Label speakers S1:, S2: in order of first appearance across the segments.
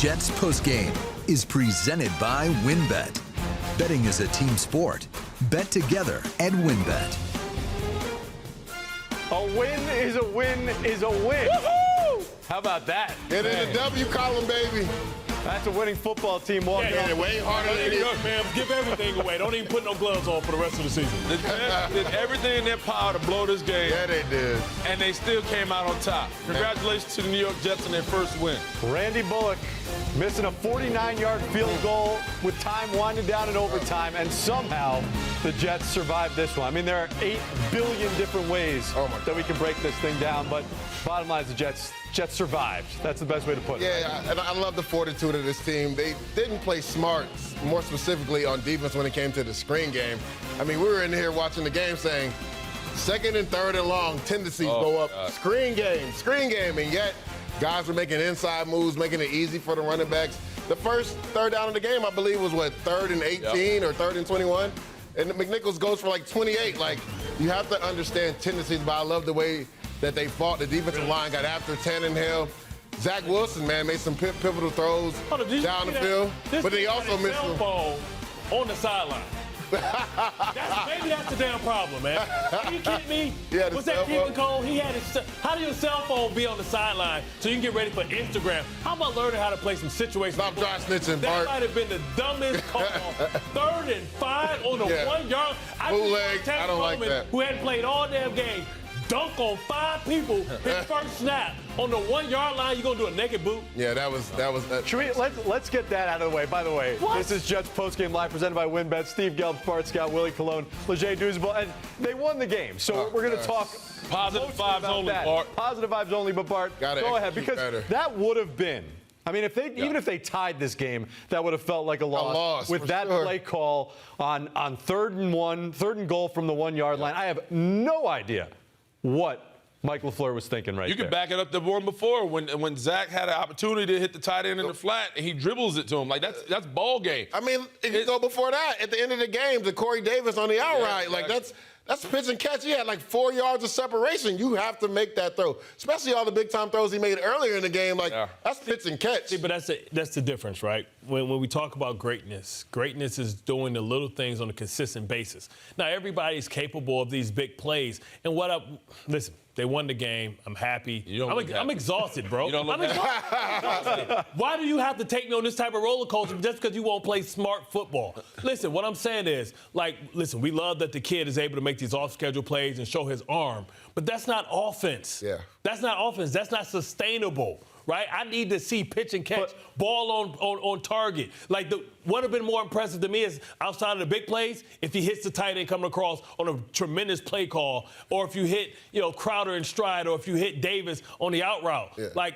S1: Jets postgame is presented by WynnBET. Betting is a team sport. Bet together at WynnBET.
S2: A win is a win is a win.
S3: Woohoo!
S2: How about that?
S4: Get in the W column, baby.
S2: That's a winning football team walking
S4: Yeah,
S2: off.
S4: way harder than it is.
S3: Man, give everything away. Don't even put no gloves on for the rest of the season.
S5: The Jets did everything in their power to blow this game.
S4: Yeah, they did.
S5: And they still came out on top. Congratulations to the New York Jets on their first win.
S2: Randy Bullock missing a 49-yard field goal with time winding down in overtime, and somehow the Jets survived this one. I mean, there are 8 billion different ways that we can break this thing down, but bottom line is the Jets survived. That's the best way to put it.
S4: Yeah, and I love the fortitude of this team. They didn't play smart, more specifically on defense when it came to the screen game. I mean, we were in here watching the game saying, second and third and long, tendencies go up.
S5: God.
S4: Screen game, and yet guys were making inside moves, making it easy for the running backs. The first third down of the game, I believe, was, third and 18 or third and 21? And McNichols goes for like 28. Like, you have to understand tendencies, but I love the way that they fought. The defensive line got after Tannehill. Zach Wilson, man, made some pivotal throws down the field, but he also missed them.
S3: On the sideline. Maybe that's the damn problem, man. Are you kidding me?
S4: Yeah,
S3: What's that Keelan Cole? He had his. How do your cell phone be on the sideline so you can get ready for Instagram? How about learning how to play some situations?
S4: Stop dry snitching, Bart.
S3: That might have been the dumbest call. 3rd and 5 on the 1 yard.
S4: Bootleg, I don't like that.
S3: Who hadn't played all damn game. Dunk on 5 people, his first snap on the 1 yard line. You gonna do a naked boot?
S4: Yeah, that was.
S2: Let's get that out of the way. By the way, This is Jets postgame live presented by WynnBET. Steve Gelbs, Bart Scott, Willie, Keelan, Douzable, and they won the game. So we're going to talk
S5: positive vibes only, Bart.
S2: Positive vibes only, but Bart, go ahead, because that would have been. I mean, even if they tied this game, that would have felt like a loss with that play call on 3rd and 1, 3rd and goal from the 1 yard line. I have no idea what Mike LaFleur was thinking right there.
S5: You can back it up the one before when Zach had an opportunity to hit the tight end in the flat and he dribbles it to him. Like, that's ball game.
S4: I mean, if you go before that, at the end of the game, to Corey Davis on the outright, like that's pitch and catch. He had like 4 yards of separation. You have to make that throw, especially all the big-time throws he made earlier in the game. Like, that's pitch and catch.
S3: See, but that's the difference, right? When we talk about greatness is doing the little things on a consistent basis. Now, everybody's capable of these big plays. And listen, they won the game. I'm happy. I'm exhausted, bro. I'm exhausted. Why do you have to take me on this type of roller coaster just because you won't play smart football? Listen, what I'm saying is, we love that the kid is able to make these off-schedule plays and show his arm, but that's not offense.
S4: Yeah.
S3: That's not offense. That's not sustainable. Right? I need to see pitch and catch, ball on target. Like, what would have been more impressive to me is outside of the big plays, if he hits the tight end coming across on a tremendous play call, or if you hit, Crowder in stride, or if you hit Davis on the out route. Yeah. Like,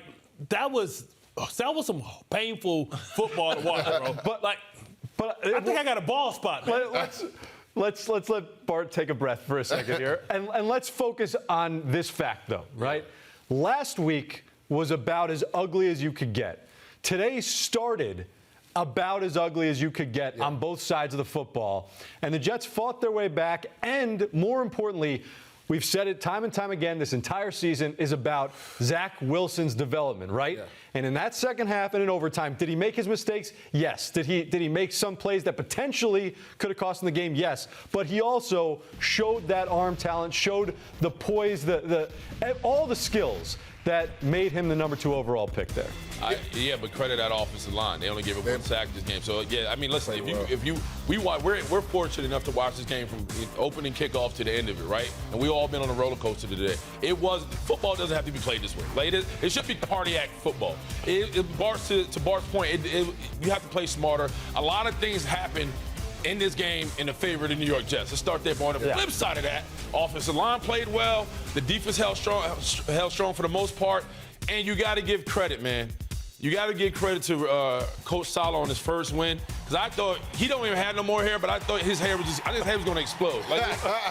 S3: that was some painful football to watch, bro. But I think I got a ball spot, man.
S2: Let's let Bart take a breath for a second here, and let's focus on this fact, though, right? Last week was about as ugly as you could get. Today started about as ugly as you could get on both sides of the football. And the Jets fought their way back, and more importantly, we've said it time and time again, this entire season is about Zach Wilson's development, right? Yeah. And in that second half and in overtime, did he make his mistakes? Yes. Did he make some plays that potentially could have cost him the game? Yes. But he also showed that arm talent, showed the poise, all the skills that made him the number 2 overall pick there.
S5: But credit that offensive line. They only gave up 1 sack this game. So, I mean, listen, we're fortunate enough to watch this game from opening kickoff to the end of it, right? And we've all been on a roller coaster today. Football doesn't have to be played this way. Like, it should be cardiac football. To Bart's point, you have to play smarter. A lot of things happen in this game in the favor of the New York Jets. Let's start there. But on the flip side of that, offensive line played well. The defense held strong for the most part. And you got to give credit, man. You got to give credit to Coach Saleh on his first win. Because I thought he don't even have no more hair, but I thought his hair was going to explode. Like,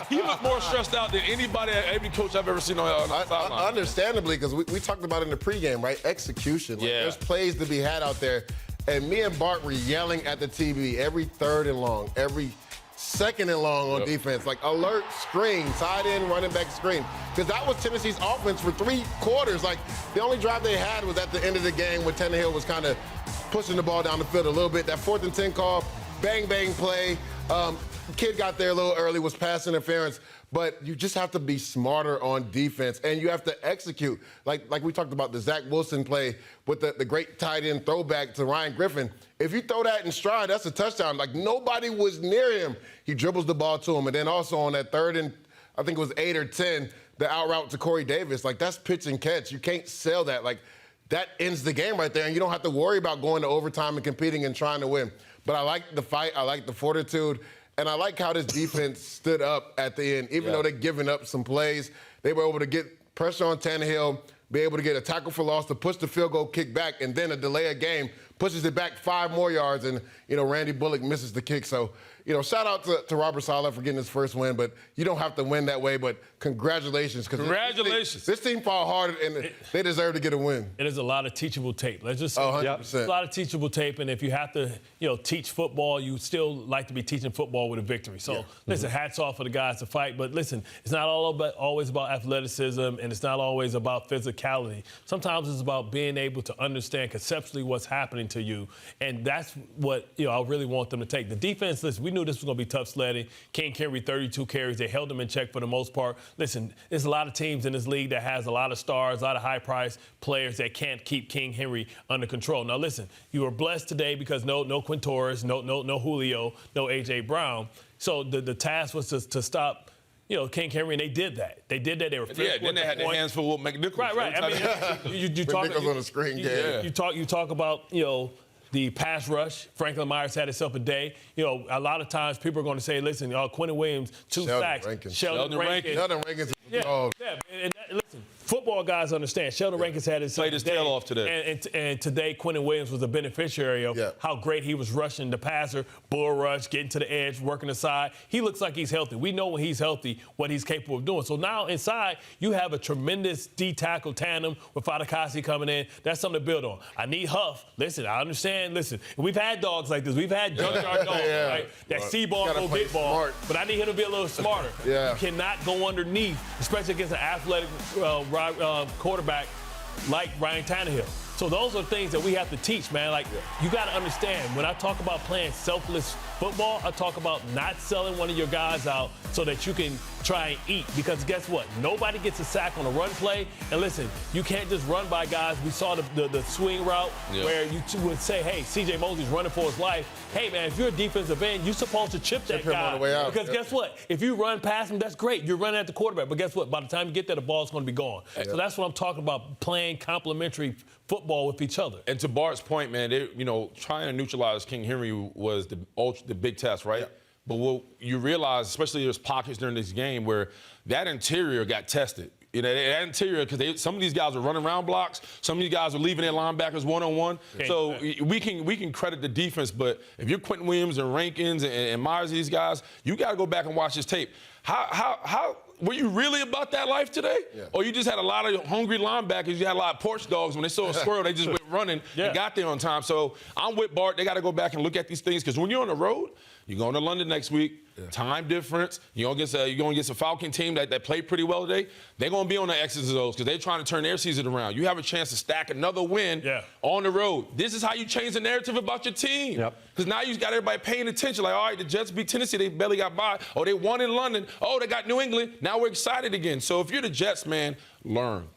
S5: he looked more stressed out than every coach I've ever seen on the sideline.
S4: Understandably, because we talked about it in the pregame, right? Execution. There's plays to be had out there. And me and Bart were yelling at the TV every 3rd and long, every 2nd and long on defense. Like, alert, screen, tight end, running back, screen. Because that was Tennessee's offense for 3 quarters. Like, the only drive they had was at the end of the game when Tannehill was kind of pushing the ball down the field a little bit. That 4th and 10 call, bang, bang play. Kid got there a little early, was pass interference. But you just have to be smarter on defense, and you have to execute. Like we talked about the Zach Wilson play with the great tight end throwback to Ryan Griffin. If you throw that in stride, that's a touchdown. Like, nobody was near him. He dribbles the ball to him. And then also on that 3rd and, I think it was 8 or 10, the out route to Corey Davis. Like, that's pitch and catch. You can't sell that. Like, that ends the game right there, and you don't have to worry about going to overtime and competing and trying to win. But I like the fight. I like the fortitude. And I like how this defense stood up at the end. Even though they're giving up some plays, they were able to get pressure on Tannehill, be able to get a tackle for loss to push the field goal kick back, and then a delay of game pushes it back 5 more yards, and, Randy Bullock misses the kick. So, shout out to Robert Saleh for getting his first win, but you don't have to win that way, but congratulations.
S3: Congratulations.
S4: This team fought hard, and they deserve to get a win.
S3: It is a lot of teachable tape. Let's just say
S4: 100%.
S3: a lot of teachable tape, and if you have to, teach football, you still like to be teaching football with a victory. So, listen, hats off for the guys to fight, but listen, it's not always about athleticism, and it's not always about physicality. Sometimes it's about being able to understand conceptually what's happening to you, and that's what, I really want them to take. The defense, listen, we knew this was going to be tough sledding. King Henry, 32 carries. They held him in check for the most part. Listen, there's a lot of teams in this league that has a lot of stars, a lot of high-priced players that can't keep King Henry under control. Now, listen, you were blessed today because no Quintorris, no Julio, no A.J. Brown. So the task was to stop King Henry, and they did that. They did that. They were flipped.
S5: Then they had their hands full with McNichols.
S3: Right. I mean, you talk
S4: McNichols on the screen game.
S3: You talk about the pass rush. Franklin Myers had himself a day. A lot of times people are going to say, listen, Quinnen Williams, 2 sacks. Sheldon Rankins.
S4: Sheldon Rankins.
S3: Listen, football guys understand. Sheldon Rankins had his
S5: played his tail off today.
S3: And today, Quinnen Williams was a beneficiary of how great he was rushing the passer, bull rush, getting to the edge, working the side. He looks like he's healthy. We know when he's healthy what he's capable of doing. So now inside, you have a tremendous D-tackle tandem with Fadakasi coming in. That's something to build on. I need Huff. Listen, I understand. Listen, we've had dogs like this. We've had junkyard dogs, right? That see ball, go get ball.
S4: Smart.
S3: But I need him to be a little smarter. You cannot go underneath, especially against an athletic quarterback like Ryan Tannehill. So those are things that we have to teach, man. Like, you got to understand, when I talk about playing selfless football, I talk about not selling one of your guys out so that you can try and eat. Because guess what? Nobody gets a sack on a run play. And listen, you can't just run by guys. We saw the swing route where you would say, hey, C.J. Mosley's running for his life. Hey, man, if you're a defensive end, you're supposed to chip that guy.
S4: On the way out.
S3: Because guess what? If you run past him, that's great. You're running at the quarterback. But guess what? By the time you get there, the ball's going to be gone. So that's what I'm talking about, playing complementary football with each other.
S5: And to Bart's point, man, trying to neutralize King Henry was the big test, right? Yeah. But what you realize, especially there's pockets during this game where that interior got tested. That interior, because some of these guys are running around blocks. Some of these guys are leaving their linebackers one-on-one. So we can credit the defense, but if you're Quinnen Williams and Rankins and Myers, these guys, you got to go back and watch this tape. How were you really about that life today? Or you just had a lot of hungry linebackers? You had a lot of porch dogs. When they saw a squirrel, they just went running and got there on time. So I'm with Bart. They got to go back and look at these things, because when you're on the road, you're going to London next week, time difference. You're going to get a Falcon team that played pretty well today. They're going to be on the X's and O's because they're trying to turn their season around. You have a chance to stack another win on the road. This is how you change the narrative about your team. Because now you've got everybody paying attention. Like, all right, the Jets beat Tennessee. They barely got by. Oh, they won in London. Oh, they got New England. Now we're excited again. So if you're the Jets, man, learn.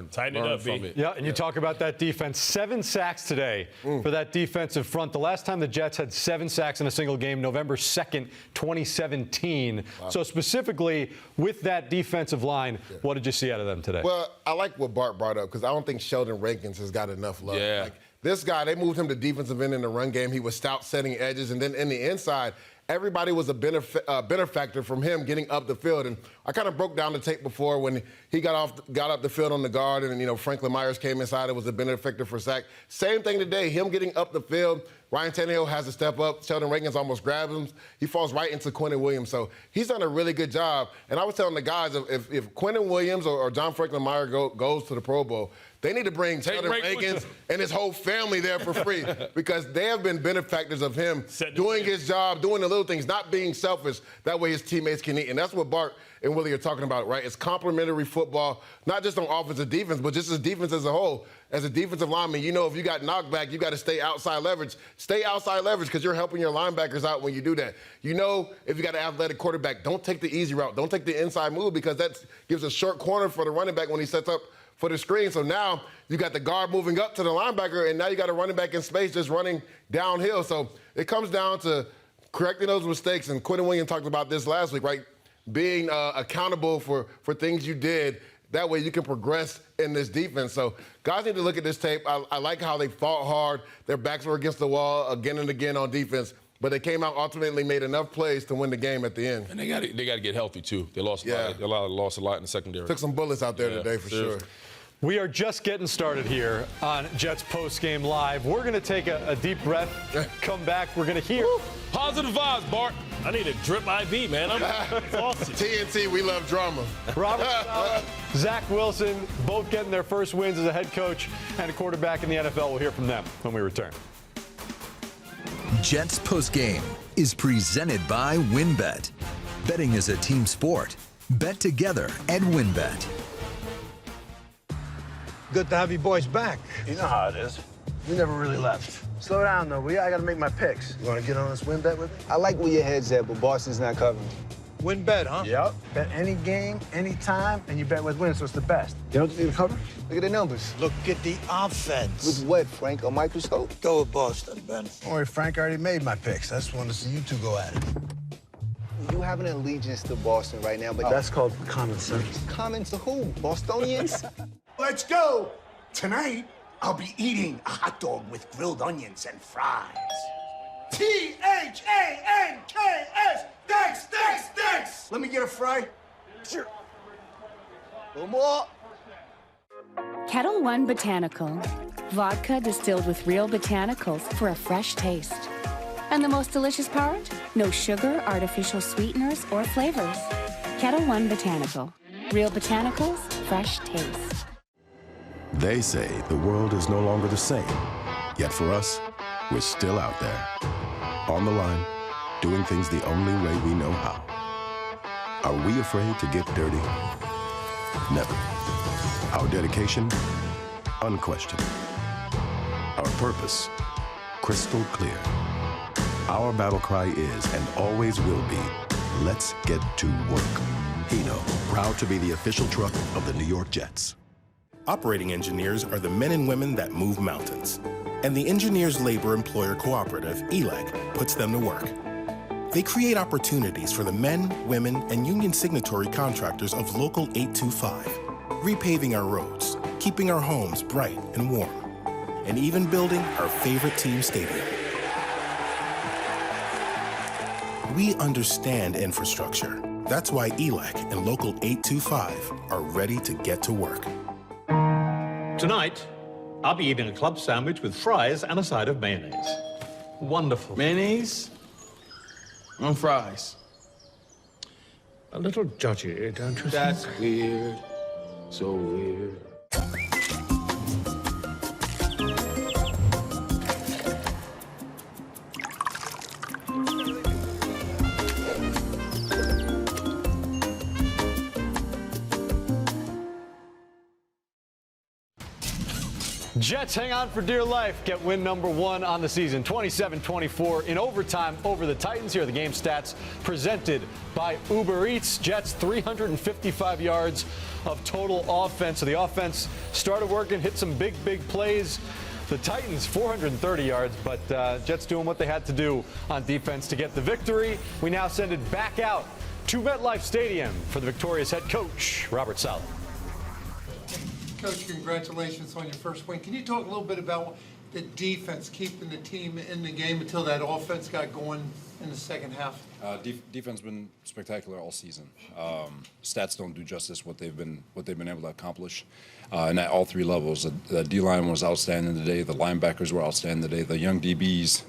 S5: Tighten it up, from it.
S2: Yeah, and you talk about that defense. 7 sacks today for that defensive front. The last time the Jets had 7 sacks in a single game, November 2nd, 2017. Wow. So specifically with that defensive line, what did you see out of them today?
S4: Well, I like what Bart brought up, because I don't think Sheldon Rankins has got enough love. Like, this guy, they moved him to defensive end in the run game. He was stout setting edges, and then in the inside, everybody was a benefactor from him getting up the field. And I kind of broke down the tape before when he got up the field on the guard, and Franklin Myers came inside and was a benefactor for sack. Same thing today, him getting up the field. Ryan Tannehill has to step up. Sheldon Rankins almost grabs him. He falls right into Quinnen Williams. So he's done a really good job. And I was telling the guys, if Quinnen Williams or John Franklin Myers goes to the Pro Bowl, they need to bring Sheldon Rankins and his whole family there for free, because they have been benefactors of him doing his job, doing the little things, not being selfish. That way his teammates can eat. And that's what Bart and Willie are talking about, right? It's complementary football, not just on offense and defense, but just as defense as a whole. As a defensive lineman, you know if you got knockback, you got to stay outside leverage. Stay outside leverage because you're helping your linebackers out when you do that. You know if you got an athletic quarterback, don't take the easy route. Don't take the inside move because that gives a short corner for the running back when he sets up for the screen. So now you got the guard moving up to the linebacker, and now you got a running back in space just running downhill. So it comes down to correcting those mistakes, and Quinnen talked about this last week, right? Being accountable for things you did. That way you can progress in this defense. So guys need to look at this tape. I like how they fought hard. Their backs were against the wall again and again on defense. But they came out, ultimately made enough plays to win the game at the end.
S5: And they got to get healthy, too. They lost a lot. They lost a lot in the secondary.
S4: Took some bullets out there today, for sure.
S2: We are just getting started here on Jets Postgame Live. We're going to take a deep breath, come back. We're going to hear.
S5: Positive vibes, Bart.
S3: I need a drip IV, man. I'm exhausted.
S4: TNT, we love drama.
S2: Robert Saleh, Zach Wilson, both getting their first wins as a head coach and a quarterback in the NFL. We'll hear from them when we return.
S1: Jets Postgame is presented by WinBet. Betting is a team sport. Bet together at WinBet.
S6: Good to have you boys back.
S7: You know how it is.
S6: We never really left.
S7: Slow down, though, will you? I got to make my picks.
S6: You want to get on this win bet with me?
S7: I like where your head's at, but Boston's not covering.
S6: Win bet, huh?
S7: Yep. Bet any game, any time, and you bet with win, so it's the best. You don't need to cover? Look at the numbers.
S6: Look at the offense.
S7: With what, Frank? A microscope?
S6: Go with Boston, Ben.
S7: Don't worry, Frank already made my picks. I just wanted to see you two go at it.
S8: You have an allegiance to Boston right now, but
S7: That's called common sense.
S8: common to who? Bostonians?
S9: Let's go! Tonight, I'll be eating a hot dog with grilled onions and fries. T-H-A-N-K-S! Thanks, thanks, thanks! Let me get a fry.
S8: Sure. A little more.
S10: Kettle One Botanical. Vodka distilled with real botanicals for a fresh taste. And the most delicious part? No sugar, artificial sweeteners, or flavors. Kettle One Botanical. Real botanicals, fresh taste.
S11: They say the world is no longer the same. Yet for us, we're still out there. On the line, doing things the only way we know how. Are we afraid to get dirty? Never. Our dedication? Unquestioned. Our purpose? Crystal clear. Our battle cry is, and always will be, let's get to work. Hino, proud to be the official truck of the New York Jets.
S12: Operating engineers are the men and women that move mountains. And the Engineers Labor Employer Cooperative, ELEC, puts them to work. They create opportunities for the men, women, and union signatory contractors of Local 825, repaving our roads, keeping our homes bright and warm, and even building our favorite team stadium. We understand infrastructure. That's why ELEC and Local 825 are ready to get to work.
S13: Tonight, I'll be eating a club sandwich with fries and a side of mayonnaise. Wonderful.
S5: Mayonnaise on fries.
S13: A little judgy, don't you think?
S5: That's weird. So weird.
S2: Jets hang on for dear life. Get win number 1 on the season, 27-24 in overtime over the Titans. Here are the game stats presented by Uber Eats. Jets 355 yards of total offense. So the offense started working, hit some big plays. The Titans 430 yards, but Jets doing what they had to do on defense to get the victory. We now send it back out to MetLife Stadium for the victorious head coach, Robert Saleh.
S14: Coach, congratulations on your first win. Can you talk a little bit about the defense keeping the team in the game until that offense got going in the second half?
S15: Defense has been spectacular all season. Stats don't do justice what they've been able to accomplish, and at all three levels. The D-line was outstanding today. The linebackers were outstanding today. The young DBs,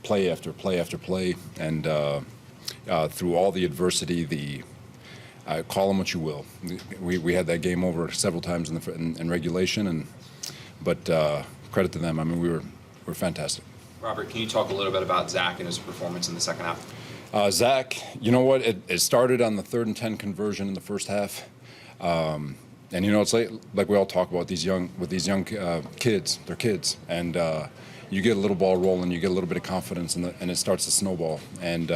S15: play after play after play, and through all the adversity, call them what you will. We had that game over several times in regulation, but credit to them. I mean, we were fantastic.
S16: Robert, can you talk a little bit about Zach and his performance in the second half?
S15: Zach, you know what? It started on the 3rd and 10 conversion in the first half. And you know, it's like we all talk about these young kids. They're kids, and you get a little ball rolling, you get a little bit of confidence, and it starts to snowball. And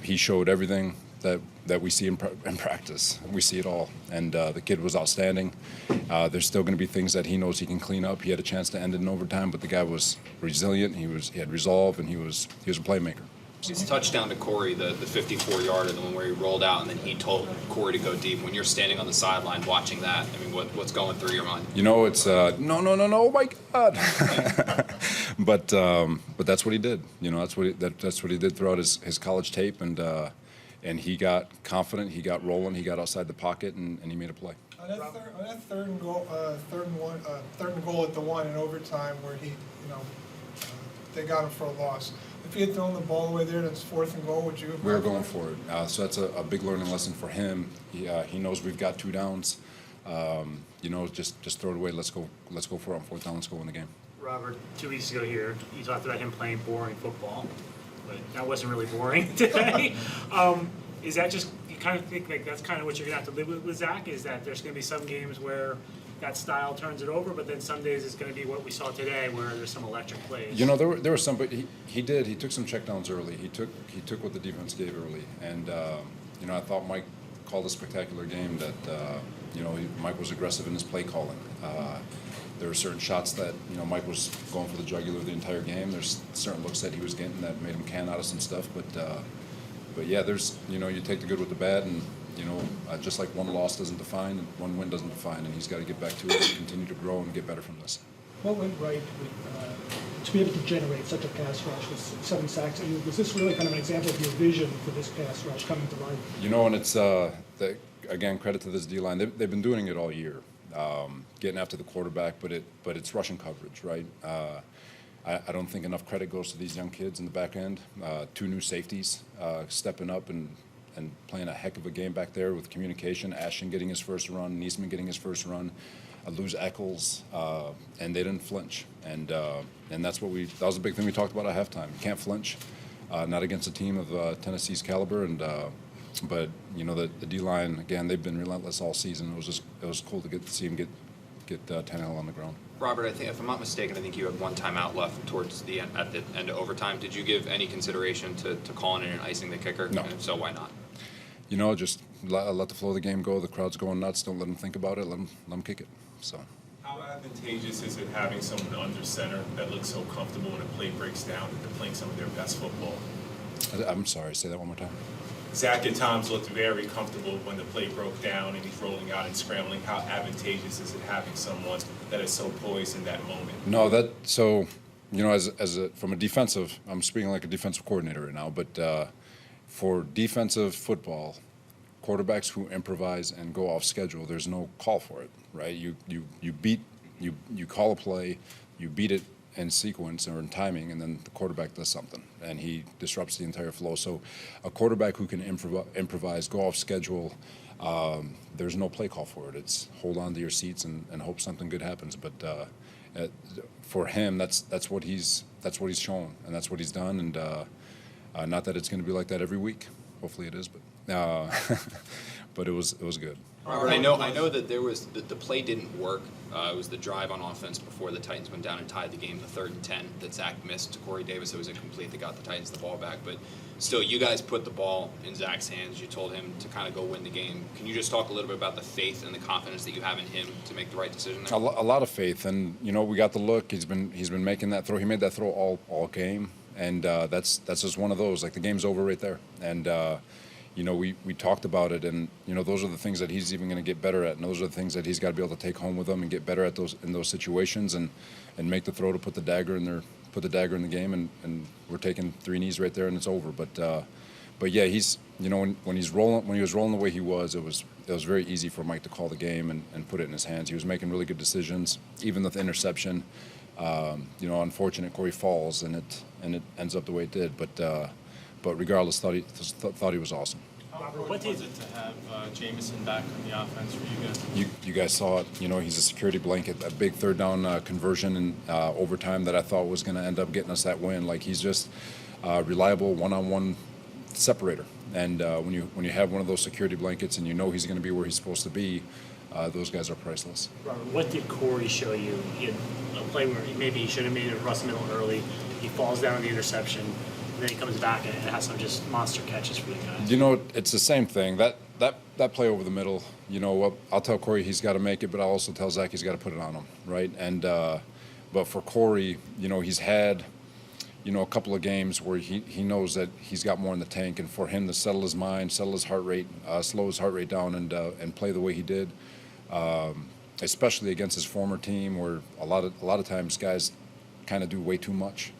S15: he showed everything that we see in practice. We see it all, and the kid was outstanding. There's still going to be things that he knows he can clean up. He had a chance to end it in overtime, but the guy was resilient. He had resolve, and he was a playmaker.
S16: His touchdown to Corey, the 54-yarder, the one where he rolled out and then he told Corey to go deep. When you're standing on the sideline watching that, I mean, what's going through your mind?
S15: You know, it's no, oh my God. but that's what he did. You know, that's what he did throughout his college tape, and he got confident, he got rolling, he got outside the pocket, and he made a play.
S17: On that third and goal at the 1 in overtime, where they got him for a loss. If he had thrown the ball away there, that's 4th and goal. Would you have?
S15: We were going for it. So that's a big learning lesson for him. He knows we've got 2 downs. You know, just throw it away. Let's go for it on 4th down. Let's go win the game.
S18: Robert, 2 weeks ago here, you talked about him playing boring football, but that wasn't really boring today. Is that just, you kind of think like that's kind of what you're going to have to live with Zach? Is that there's going to be some games where that style turns it over, but then some days it's going to be what we saw today, where there's some electric plays.
S15: You know, there were some, but he took some checkdowns early. He took what the defense gave early, and you know, I thought Mike called a spectacular game. That you know, Mike was aggressive in his play calling. There were certain shots that, you know, Mike was going for the jugular the entire game. There's certain looks that he was getting that made him can out of some stuff, but yeah, there's, you know, you take the good with the bad, and you know, just like one loss doesn't define, and one win doesn't define, and he's got to get back to it and continue to grow and get better from this.
S17: What went right to be able to generate such a pass rush with 7 sacks? And was this really kind of an example of your vision for this pass rush coming to life? You know,
S15: and it's, again, credit to this D-line. They've been doing it all year, getting after the quarterback, but it's rushing coverage, right? I don't think enough credit goes to these young kids in the back end. 2 new safeties stepping up and playing a heck of a game back there with communication. Ashton getting his first run, Niesman getting his first run, lose Eccles, and they didn't flinch. And that's what that was a big thing we talked about at halftime. You can't flinch, not against a team of Tennessee's caliber. And but you know, the D-line, again, they've been relentless all season. It was cool to see him get Tannehill on the ground.
S16: Robert, I think, if I'm not mistaken, I think you had 1 timeout left towards the end, at the end of overtime. Did you give any consideration to calling in and icing the kicker?
S15: No.
S16: And if so, why not?
S15: You know, just let the flow of the game go. The crowd's going nuts. Don't let them think about it. Let them kick it. So.
S19: How advantageous is it having someone under center that looks so comfortable when a play breaks down that they're playing some of their best football?
S15: I'm sorry. Say that one more time.
S19: Zach at times looked very comfortable when the play broke down and he's rolling out and scrambling. How advantageous is it having someone that is so poised in that moment?
S15: No, you know, from a defensive, I'm speaking like a defensive coordinator right now, but for defensive football, quarterbacks who improvise and go off schedule, there's no call for it, right? You call a play, you beat it in sequence or in timing, and then the quarterback does something, and he disrupts the entire flow. So a quarterback who can improvise, go off schedule, there's no play call for it. It's hold on to your seats and hope something good happens. But for him, that's what he's shown, and that's what he's done. And not that it's going to be like that every week. Hopefully it is, but it was good.
S16: Robert, I know that there was the play didn't work. It was the drive on offense before the Titans went down and tied the game, the 3rd and 10 that Zach missed to Corey Davis. It was incomplete. They got the Titans the ball back, but still, you guys put the ball in Zach's hands. You told him to kind of go win the game. Can you just talk a little bit about the faith and the confidence that you have in him to make the right decision there?
S15: A lot of faith, and you know, we got the look. He's been making that throw. He made that throw all game, and that's just one of those. Like, the game's over right there, and. You know, we talked about it, and you know, those are the things that he's even going to get better at, and those are the things that he's got to be able to take home with him and get better at in those situations, and make the throw to put the dagger in the game, and we're taking 3 knees right there, and it's over. But yeah, he's, you know, when he was rolling the way he was, it was very easy for Mike to call the game and put it in his hands. He was making really good decisions, even with the interception. You know, unfortunate Corey falls, and it ends up the way it did, but regardless, thought he was awesome.
S20: Robert, what is it to have Jamison back on the offense for you guys?
S15: You guys saw it. You know, he's a security blanket. A big 3rd down conversion in overtime that I thought was going to end up getting us that win. Like, he's just reliable one-on-one separator. And when you have one of those security blankets and you know he's going to be where he's supposed to be, those guys are priceless.
S18: Robert, what did Corey show you? He had a play where maybe he should have made a Russ middle early. He falls down on the interception, and then he comes back and has some just monster catches for you guys.
S15: You know, it's the same thing. That play over the middle, you know what, I'll tell Corey he's got to make it, but I'll also tell Zach he's got to put it on him, right? And but for Corey, you know, he's had, you know, a couple of games where he knows that he's got more in the tank, and for him to settle his mind, settle his heart rate, slow his heart rate down, and play the way he did, especially against his former team, where a lot of times guys kind of do way too much.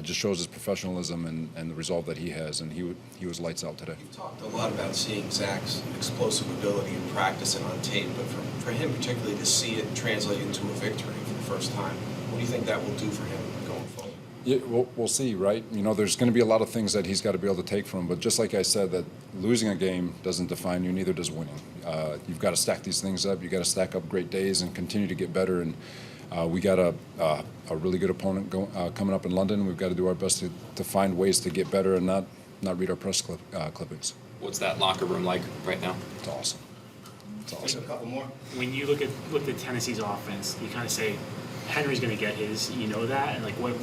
S15: Just shows his professionalism and the resolve that he has, and he was lights out today.
S21: You talked a lot about seeing Zach's explosive ability in practice and on tape, but for him particularly to see it translate into a victory for the first time, what do you think that will do for him going forward?
S15: Yeah, we'll see, right? You know, there's going to be a lot of things that he's got to be able to take from, but just like I said, that losing a game doesn't define you, neither does winning. You've got to stack these things up. You've got to stack up great days and continue to get better. And we got a really good opponent coming up in London. We've got to do our best to find ways to get better and not read our press clippings.
S16: What's that locker room like right now?
S15: It's awesome. It's awesome.
S21: A couple more.
S18: When you look at Tennessee's offense, you kind of say Henry's going to get his. You know that, and like what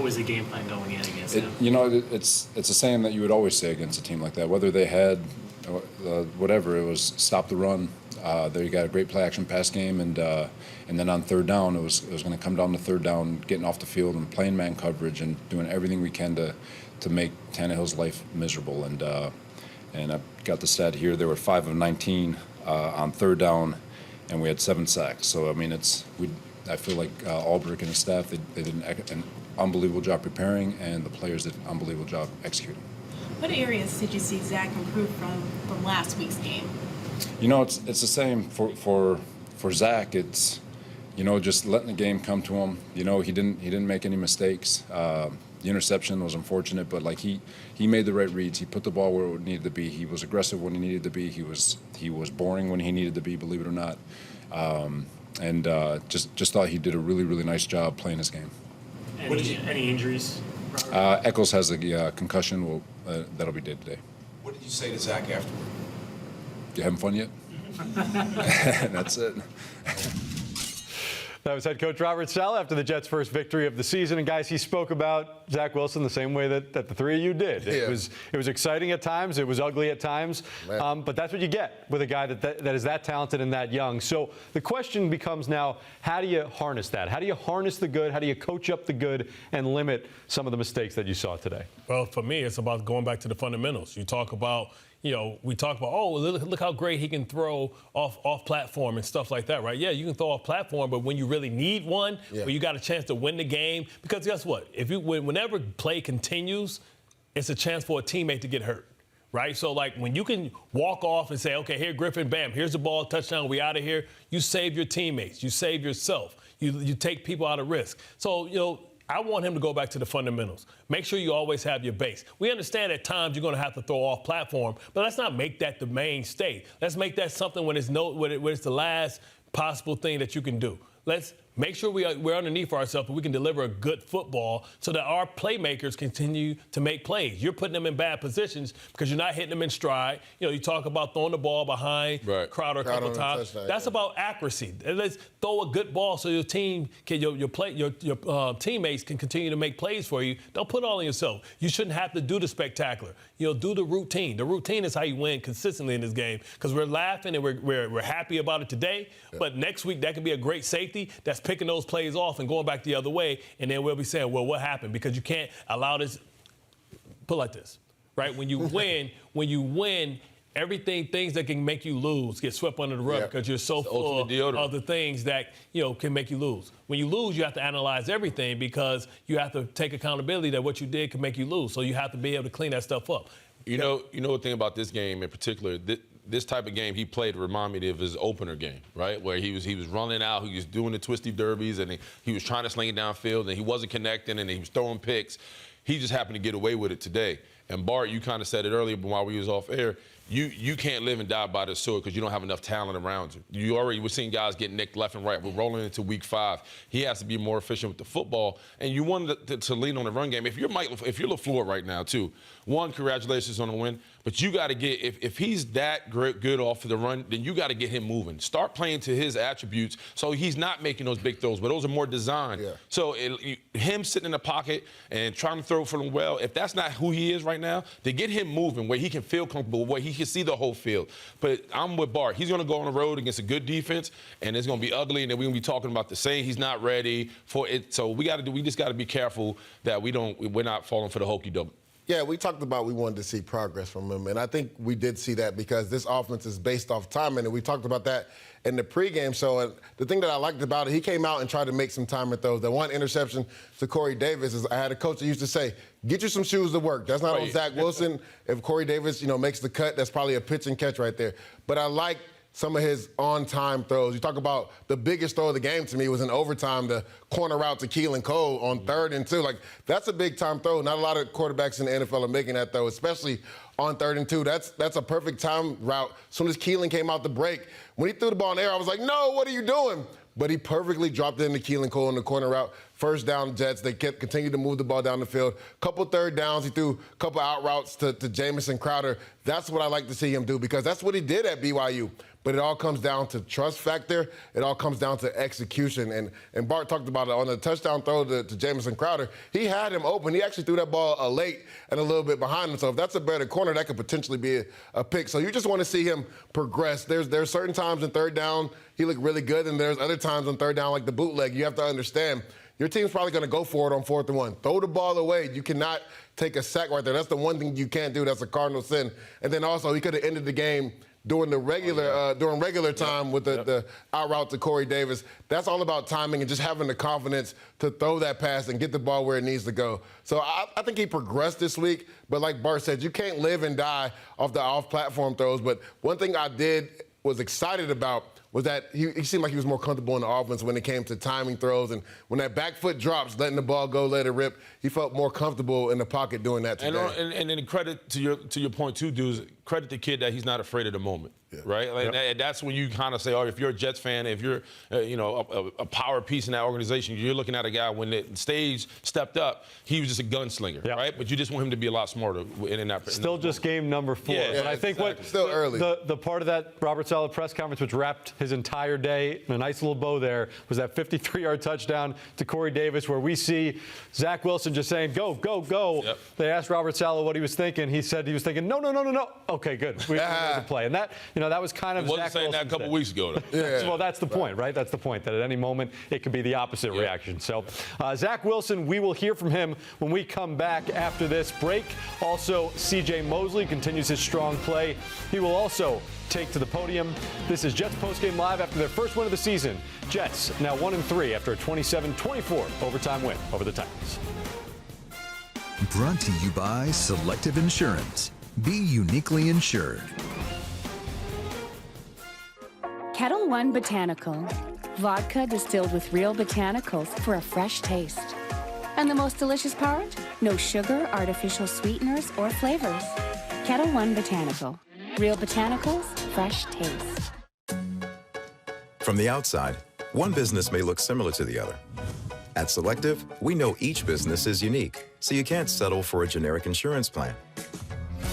S18: was the game plan going in against him?
S15: You know, it's a saying that you would always say against a team like that, whether they had whatever, it was stop the run. They got a great play action pass game, and then on third down, it was going to come down to third down, getting off the field and playing man coverage and doing everything we can to make Tannehill's life miserable. And I've got the stat here. There were 5 of 19 on third down, and we had 7 sacks. So I mean, I feel like Albrecht and his staff, they did an unbelievable job preparing, and the players did an unbelievable job executing.
S22: What areas did you see Zach improve from last week's game?
S15: You know, it's the same for Zach. It's, you know, just letting the game come to him. You know, he didn't make any mistakes. The interception was unfortunate, but like he made the right reads. He put the ball where it needed to be. He was aggressive when he needed to be. He was boring when he needed to be, believe it or not. And just thought he did a really, really nice job playing his game.
S18: Any injuries?
S15: Eccles has a concussion. That'll be dead today.
S21: What did you say to Zach afterward?
S15: You having fun yet? That's it.
S2: That was head coach Robert Saleh after the Jets' first victory of the season. And guys, he spoke about Zach Wilson the same way that the three of you did.
S4: Yeah.
S2: It was exciting at times. It was ugly at times. But that's what you get with a guy that is that talented and that young. So the question becomes now, how do you harness that? How do you harness the good? How do you coach up the good and limit some of the mistakes that you saw today?
S3: Well, for me, it's about going back to the fundamentals. You talk about, you know, we talk about, oh, look how great he can throw off platform and stuff like that, right? Yeah, you can throw off platform, but when you really need one, where you got a chance to win the game, because guess what? Whenever play continues, it's a chance for a teammate to get hurt, right? So, like, when you can walk off and say, okay, here, Griffin, bam, here's the ball, touchdown, we out of here, you save your teammates, you save yourself, you take people out of risk. So, you know, I want him to go back to the fundamentals. Make sure you always have your base. We understand at times you're going to have to throw off platform, but let's not make that the mainstay. Let's make that something when it's the last possible thing that you can do. Let's make sure we're underneath ourselves and we can deliver a good football so that our playmakers continue to make plays. You're putting them in bad positions because you're not hitting them in stride. You know, you talk about throwing the ball behind Crowder a couple times. That's about accuracy. Let's throw a good ball so your team can, your teammates can continue to make plays for you. Don't put it all on yourself. You shouldn't have to do the spectacular. You know, do the routine. The routine is how you win consistently in this game because we're laughing and we're happy about it today. But next week that could be a great safety that's picking those plays off and going back the other way, and then we'll be saying, well, what happened? Because you can't allow this. Put it like this, right? When you win, things that can make you lose get swept under the rug because you're so full of the things that, you know, can make you lose. When you lose, you have to analyze everything because you have to take accountability that what you did can make you lose. So you have to be able to clean that stuff up.
S5: You know the thing about this game in particular, this type of game he played reminded me of his opener game, right? Where he was running out, he was doing the twisty derbies, and he was trying to sling it downfield, and he wasn't connecting, and he was throwing picks. He just happened to get away with it today. And Bart, you kind of said it earlier while we was off air, you can't live and die by the sword because you don't have enough talent around you. We're seeing guys get nicked left and right. We're rolling into week 5. He has to be more efficient with the football, and you want to lean on the run game. If you're LaFleur right now, too, one, congratulations on the win, but you got to get, if he's that good off of the run, then you got to get him moving. Start playing to his attributes so he's not making those big throws, but those are more designed. Yeah. So him sitting in the pocket and trying to throw for them well, if that's not who he is right now, to get him moving where he can feel comfortable, where he can see the whole field. But I'm with Bart. He's going to go on the road against a good defense, and it's going to be ugly, and then we're going to be talking about the same. He's not ready for it. So we just got to be careful that we're not falling for the hokey doke.
S4: Yeah, we talked about we wanted to see progress from him, and I think we did see that because this offense is based off timing, and we talked about that in the pregame show. And the thing that I liked about it, he came out and tried to make some timing throws. That one interception to Corey Davis is I had a coach that used to say, get you some shoes to work. That's not on Zach Wilson. If Corey Davis, makes the cut, that's probably a pitch and catch right there. But I like some of his on-time throws. You talk about the biggest throw of the game to me was in overtime, the corner route to Keelan Cole on 3rd and 2. Like, that's a big-time throw. Not a lot of quarterbacks in the NFL are making that throw, especially on 3rd and 2. That's a perfect time route. As soon as Keelan came out the break, when he threw the ball in the air, I was like, no, what are you doing? But he perfectly dropped it into Keelan Cole in the corner route. First down, Jets. They continued to move the ball down the field. Couple 3rd downs. He threw a couple out routes to Jamison Crowder. That's what I like to see him do because that's what he did at BYU. But it all comes down to trust factor. It all comes down to execution. And Bart talked about it on the touchdown throw to Jamison Crowder. He had him open. He actually threw that ball late and a little bit behind him. So if that's a better corner, that could potentially be a pick. So you just want to see him progress. There's certain times in 3rd down he looked really good, and there's other times on 3rd down like the bootleg. You have to understand your team's probably going to go for it on 4th and 1. Throw the ball away. You cannot take a sack right there. That's the one thing you can't do. That's a cardinal sin. And then also he could have ended the game during the regular time with the out route to Corey Davis. That's all about timing and just having the confidence to throw that pass and get the ball where it needs to go. So I think he progressed this week, but like Bart said, you can't live and die off the off-platform throws. But one thing I was excited about was that he seemed like he was more comfortable in the offense when it came to timing throws. And when that back foot drops, letting the ball go, let it rip, he felt more comfortable in the pocket doing that today.
S5: And then credit to your point, too, dudes, credit the kid that he's not afraid of the moment. Yeah. Right? Like that's when you kind of say, if you're a Jets fan, if you're a power piece in that organization, you're looking at a guy when the stage stepped up, he was just a gunslinger, right? But you just want him to be a lot smarter in that.
S2: Still just game number 4.
S5: Yeah,
S2: but I think
S4: still early.
S2: The part of that Robert Saleh press conference, which wrapped his entire day in a nice little bow there, was that 53-yard touchdown to Corey Davis, where we see Zach Wilson just saying, go, go, go. Yep. They asked Robert Saleh what he was thinking. He said he was thinking, no. Okay, good. We have to play. And that, that was kind of
S5: Zach Wilson saying that a couple weeks ago.
S2: Well, that's the point, right? That's the point, that at any moment it could be the opposite reaction. So Zach Wilson, we will hear from him when we come back after this break. Also, CJ Mosley continues his strong play. He will also take to the podium. This is Jets postgame live after their first win of the season. Jets now 1-3 after a 27-24 overtime win over the Titans.
S1: Brought to you by Selective Insurance. Be uniquely insured.
S10: Kettle One Botanical. Vodka distilled with real botanicals for a fresh taste. And the most delicious part? No sugar, artificial sweeteners, or flavors. Kettle One Botanical. Real botanicals, fresh taste.
S11: From the outside, one business may look similar to the other. At Selective, we know each business is unique, so you can't settle for a generic insurance plan.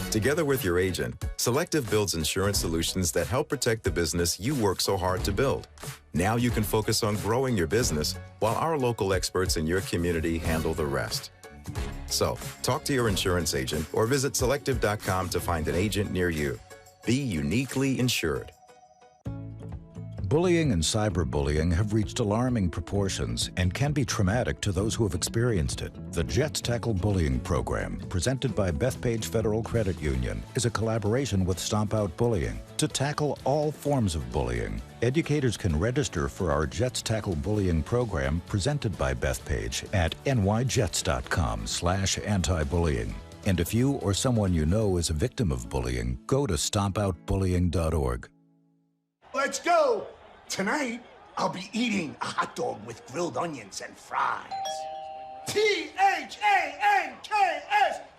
S11: Together with your agent, Selective builds insurance solutions that help protect the business you work so hard to build. Now you can focus on growing your business while our local experts in your community handle the rest. So, talk to your insurance agent or visit selective.com to find an agent near you. Be uniquely insured.
S6: Bullying and cyberbullying have reached alarming proportions and can be traumatic to those who have experienced it. The Jets Tackle Bullying Program, presented by Bethpage Federal Credit Union, is a collaboration with Stomp Out Bullying to tackle all forms of bullying. Educators can register for our Jets Tackle Bullying Program presented by Bethpage at nyjets.com/anti-bullying. And if you or someone you know is a victim of bullying, go to stompoutbullying.org.
S9: Let's go! Tonight, I'll be eating a hot dog with grilled onions and fries. THANKS!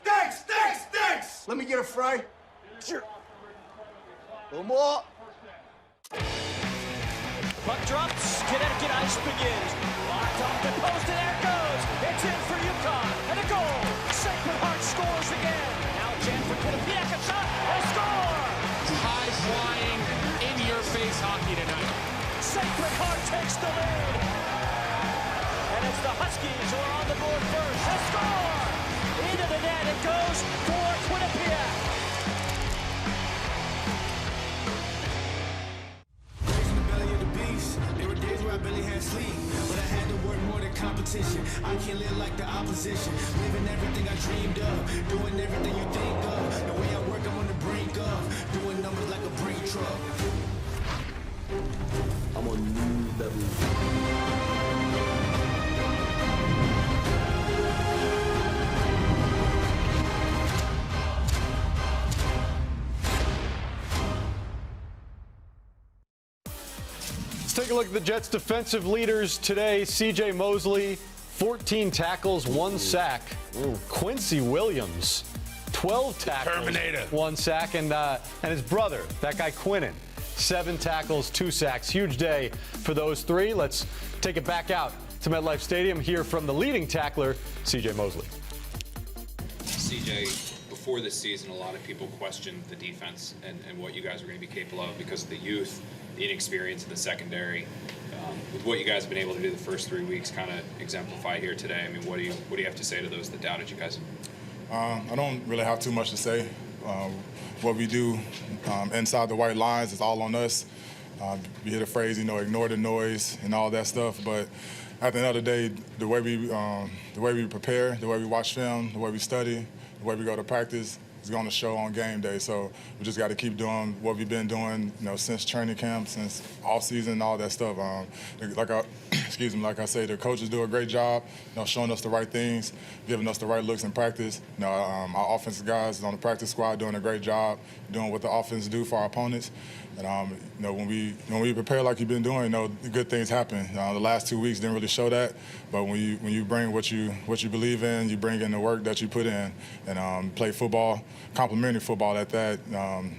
S9: Thanks! Let me get a fry. Sure.
S7: little more.
S8: Puck drops, Connecticut ice begins. Locked off the post, and there it goes. It's in for UConn, and a goal. Sacred Heart scores again. Now a chance for Putback, a shot, and a score.
S23: High-flying, in-your-face hockey tonight.
S8: Sacred Heart takes the lead. And it's the Huskies who are on the board first. A score! Into the net it goes for Quinnipiac.
S24: I barely had sleep, but I had to work more than competition. I can't live like the opposition, living everything I dreamed of, doing everything you think of. The way I work, I'm on the brink of doing numbers like a brake truck.
S7: I'm on new level.
S2: Let's take a look at the Jets' defensive leaders today. C.J. Mosley, 14 tackles, 1 sack. Quincy Williams, 12 tackles,
S3: Terminator.
S2: 1 sack. And his brother, that guy Quinnen, 7 tackles, 2 sacks. Huge day for those 3. Let's take it back out to MetLife Stadium, hear from the leading tackler, C.J. Mosley.
S16: C.J., before this season, a lot of people questioned the defense and what you guys were going to be capable of because of the youth, the inexperience in the secondary. With what you guys have been able to do the first 3 weeks, kind of exemplify here today. I mean, what do you have to say to those that doubted you guys?
S25: I don't really have too much to say. What we do inside the white lines is all on us. You hear the phrase, ignore the noise and all that stuff. But at the end of the day, the way we prepare, the way we watch film, the way we study, the way we go to practice is going to show on game day. So we just got to keep doing what we've been doing, since training camp, since off season, all that stuff. Like I say, the coaches do a great job, showing us the right things, giving us the right looks in practice. Our offensive guys on the practice squad doing a great job, doing what the offense do for our opponents. And when we prepare like you've been doing, good things happen. The last 2 weeks didn't really show that, but when you bring what you believe in, you bring in the work that you put in, and play football, complementary football at that.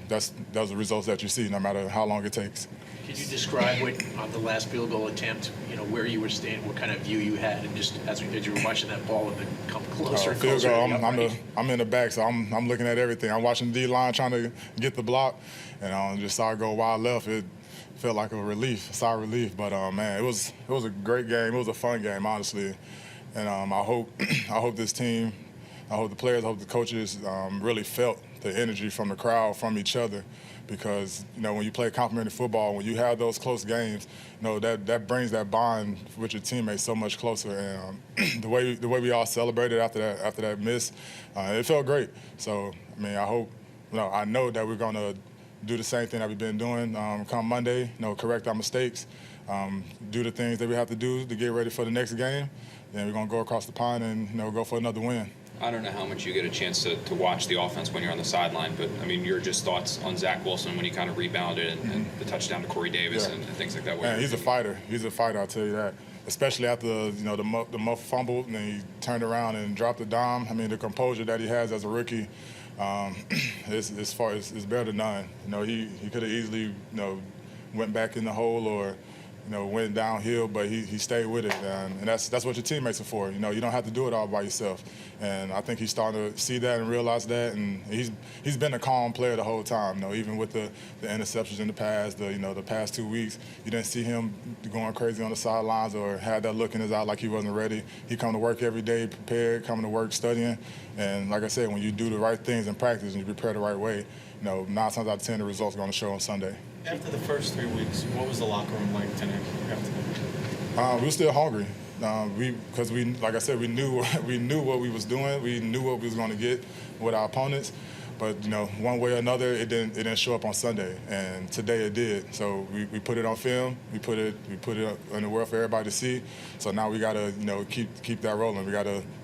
S25: That's the results that you see, no matter how long it takes.
S26: Could you describe on the last field goal attempt, where you were standing, what kind of view you had, and just as you were watching that ball come closer and
S25: field
S26: closer?
S25: Goal, I'm in the back, so I'm looking at everything. I'm watching the D-line trying to get the block, and just saw it go wide left. It felt like a relief, a sigh of relief. But man, it was a great game. It was a fun game, honestly. And I hope this team, I hope the players, I hope the coaches really felt the energy from the crowd, from each other. Because when you play complementary football, when you have those close games, that brings that bond with your teammates so much closer. And the way we all celebrated after that miss, it felt great. So I know that we're gonna do the same thing that we've been doing come Monday. Correct our mistakes, do the things that we have to do to get ready for the next game. Then we're gonna go across the pond and go for another win.
S16: I don't know how much you get a chance to watch the offense when you're on the sideline, but your just thoughts on Zach Wilson when he kind of rebounded and the touchdown to Corey Davis and things like that.
S25: Man, he's a fighter. He's a fighter, I'll tell you that. Especially after the muff fumbled and then he turned around and dropped the dime. The composure that he has as a rookie, it's better than none. He could have easily went back in the hole or went downhill, but he stayed with it, and that's what your teammates are for. You don't have to do it all by yourself. And I think he's starting to see that and realize that, and he's been a calm player the whole time. Even with the interceptions in the past, the past 2 weeks, you didn't see him going crazy on the sidelines or had that look in his eye like he wasn't ready. He come to work every day, prepared, coming to work, studying, and like I said, when you do the right things in practice and you prepare the right way, 9 times out of 10 the results are going to show on Sunday.
S20: After the first 3 weeks, what was the locker room like tonight?
S25: We were still hungry. Because like I said, we knew what we was doing. We knew what we was going to get with our opponents. But one way or another, it didn't show up on Sunday, and today it did. So we put it on film. We put it in the world for everybody to see. So now we got to keep that rolling.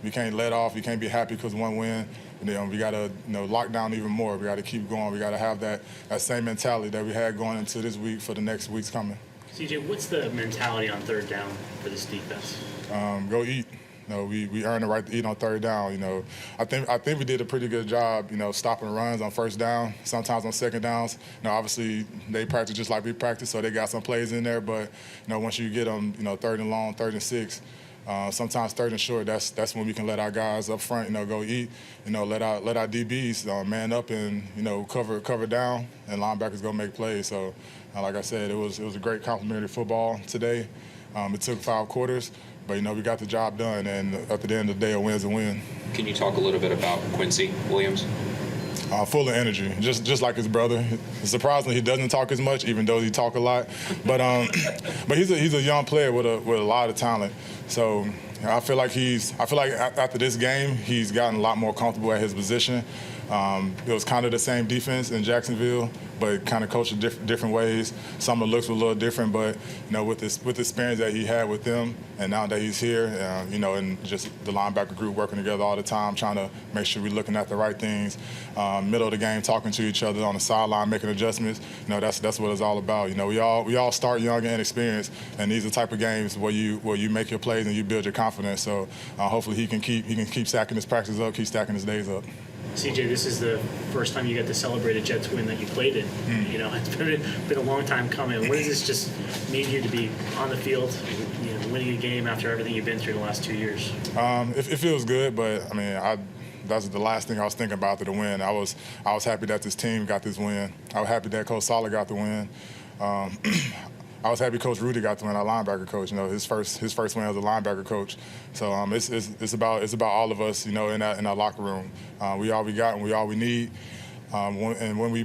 S25: We can't let off. We can't be happy because one win. We got to lock down even more. We got to keep going. We got to have that same mentality that we had going into this week for the next weeks coming.
S18: CJ, what's the mentality on third down for this defense?
S25: Go eat. we earned the right to eat on third down. I think we did a pretty good job, stopping runs on first down, sometimes on second downs. Obviously they practice just like we practice, so they got some plays in there. But once you get them, third and long, third and 6. Sometimes third and short, that's when we can let our guys up front, go eat. Let our DBs man up and cover down, and linebackers go make plays. So, like I said, it was a great complimentary football today. It took 5 quarters, but we got the job done. And at the end of the day, a win's a win.
S16: Can you talk a little bit about Quincy Williams?
S25: Full of energy, just like his brother. Surprisingly, he doesn't talk as much, even though he talk a lot. But he's a young player with a lot of talent. So I feel like after this game, he's gotten a lot more comfortable at his position. It was kind of the same defense in Jacksonville, but kind of coached different ways. Some of the looks were a little different, but with the experience that he had with them, and now that he's here, and just the linebacker group working together all the time, trying to make sure we're looking at the right things. Middle of the game, talking to each other on the sideline, making adjustments. That's what it's all about. We all start young and inexperienced, and these are the type of games where you make your plays and you build your confidence. So hopefully he can keep stacking his practice up, keep stacking his days up.
S18: CJ, this is the first time you got to celebrate a Jets win that you played in. It's been a long time coming. What does this just mean to you to be on the field, winning a game after everything you've been through the last 2 years?
S25: It feels good, but that's the last thing I was thinking about the win. I was happy that this team got this win. I was happy that Coach Saleh got the win. I was happy Coach Rudy got the win, our linebacker coach. His first win as a linebacker coach. So it's about all of us, in our locker room. We all we got and we all we need. And when we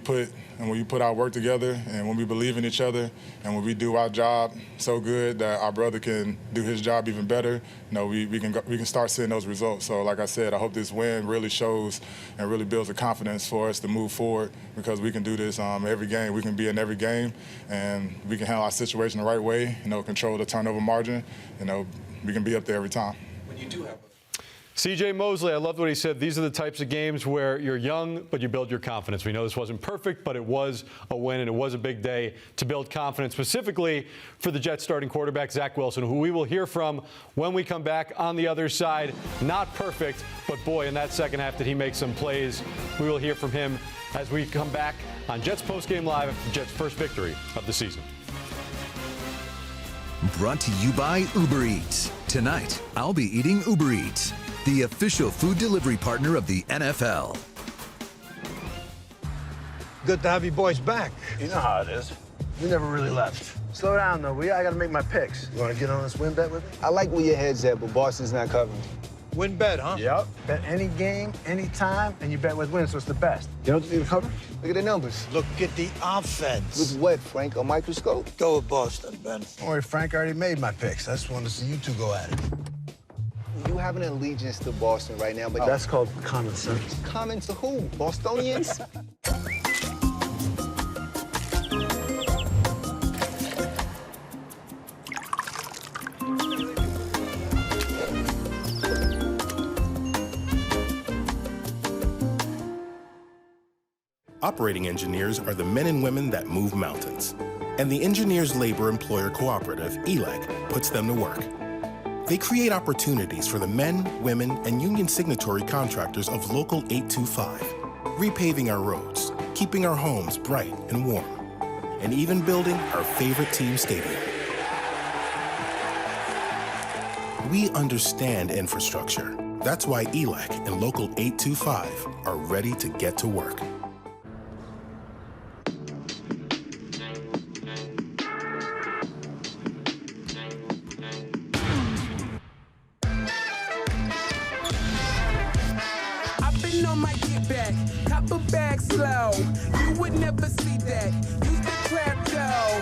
S25: put our work together, and when we believe in each other, and when we do our job so good that our brother can do his job even better, we can start seeing those results. So like I said, I hope this win really shows and really builds the confidence for us to move forward, because we can do this every game. We can be in every game, and we can handle our situation the right way. Control the turnover margin. We can be up there every time.
S21: When you do have
S2: CJ Mosley, I loved what he said. These are the types of games where you're young, but you build your confidence. We know this wasn't perfect, but it was a win, and it was a big day to build confidence, specifically for the Jets starting quarterback, Zach Wilson, who we will hear from when we come back on the other side. Not perfect, but boy, in that second half did he make some plays. We will hear from him as we come back on Jets Postgame Live after the Jets' first victory of the season.
S1: Brought to you by Uber Eats. Tonight, I'll be eating Uber Eats, the official food delivery partner of the NFL.
S12: Good to have you boys back. You know how it is. We never really left. Slow down, though, will you? I got to make my picks. You want to get on this win bet with me?
S13: I like where your head's at, but Boston's not covering.
S12: Win bet, huh? Yep. Bet any game, any time, and you bet with win, so it's the best.
S13: You don't need to cover? Look at the numbers.
S12: Look at the offense.
S13: With what, Frank? A microscope?
S12: Go with Boston, Ben. Don't worry, Frank already made my picks. I just wanted to see you two go at it.
S13: You have an allegiance to Boston right now, but
S12: that's called common sense.
S13: Common to who? Bostonians?
S11: Operating engineers are the men and women that move mountains. And the Engineers Labor Employer Cooperative, ELEC, puts them to work. They create opportunities for the men, women, and union signatory contractors of Local 825, repaving our roads, keeping our homes bright and warm, and even building our favorite team stadium. We understand infrastructure. That's why ELEC and Local 825 are ready to get to work.
S14: Back slow, you would never see that. Use the trap though.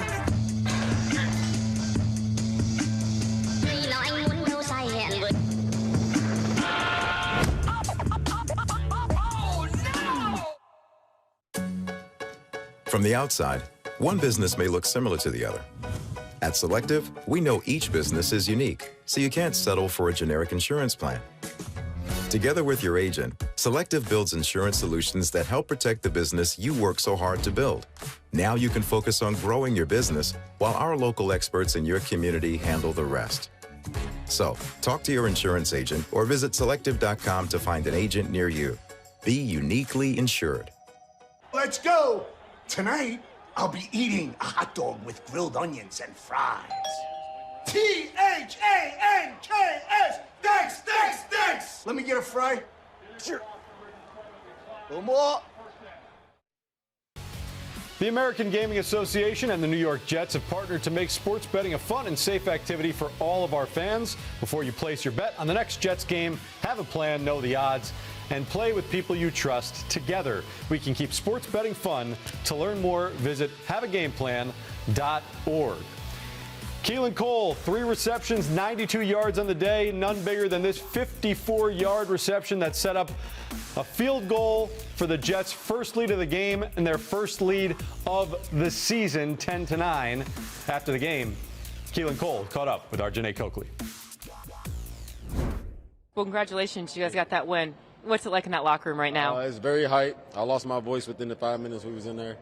S17: From the outside, one business may look similar to the other. At Selective, we know each business is unique, so you can't settle for a generic insurance plan. Together with your agent, Selective builds insurance solutions that help protect the business you work so hard to build. Now you can focus on growing your business while our local experts in your community handle the rest. So, talk to your insurance agent or visit selective.com to find an agent near you. Be uniquely insured.
S9: Let's go! Tonight, I'll be eating a hot dog with grilled onions and fries. Thanks! Thanks! Let me get a fry. Sure. One more.
S2: The American Gaming Association and the New York Jets have partnered to make sports betting a fun and safe activity for all of our fans. Before you place your bet on the next Jets game, have a plan, know the odds, and play with people you trust. Together, we can keep sports betting fun. To learn more, visit haveagameplan.org. Keelan Cole, 3 receptions, 92 yards on the day. None bigger than this 54-yard reception that set up a field goal for the Jets' first lead of the game and their first lead of the season, 10-9. After the game, Keelan Cole caught up with our Janae Coakley.
S4: Well, congratulations. You guys got that win. What's it like in that locker room right now?
S5: It's very hype. I lost my voice within the 5 minutes we was in there.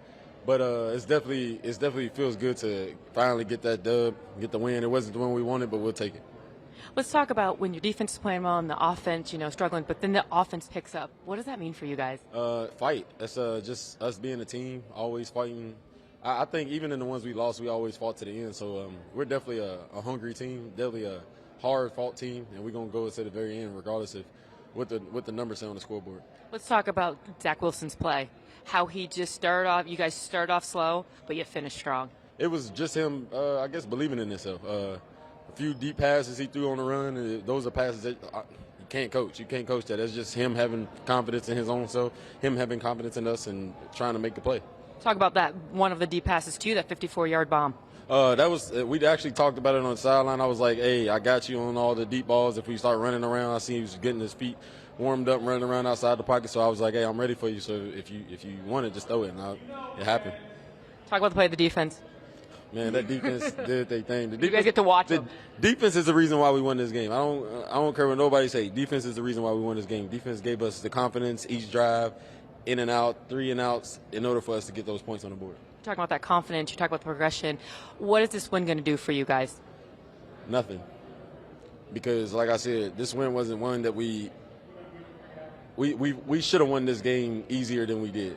S5: But it's definitely feels good to finally get that dub, get the win. It wasn't the one we wanted, but we'll take it.
S4: Let's talk about when your defense is playing well and the offense, struggling, but then the offense picks up. What does that mean for you guys?
S5: Fight. That's just us being a team, always fighting. I think even in the ones we lost, we always fought to the end. So we're definitely a hungry team, definitely a hard-fought team, and we're going to go to the very end regardless of what the numbers say on the scoreboard.
S4: Let's talk about Zach Wilson's play. How he just started off. You guys started off slow, but you finished strong.
S5: It was just him, I guess, believing in himself. A few deep passes he threw on the run. And those are passes that you can't coach. You can't coach that. That's just him having confidence in his own self, him having confidence in us and trying to make the play.
S4: Talk about that, one of the deep passes, too, that 54-yard bomb.
S5: We actually talked about it on the sideline. I was like, hey, I got you on all the deep balls. If we start running around, I see he was getting his feet warmed up and running around outside the pocket. So I was like, hey, I'm ready for you. So if you want it, just throw it. And it happened.
S4: Talk about the play of the defense.
S5: Man, that defense did their thing.
S4: You guys get to watch them.
S5: Defense is the reason why we won this game. I don't care what nobody say. Defense is the reason why we won this game. Defense gave us the confidence each drive, in and out, 3 and outs, in order for us to get those points on the board.
S4: You talk about that confidence. You talk about the progression. What is this win going to do for you guys?
S5: Nothing. Because, like I said, this win wasn't one that we should have won this game easier than we did,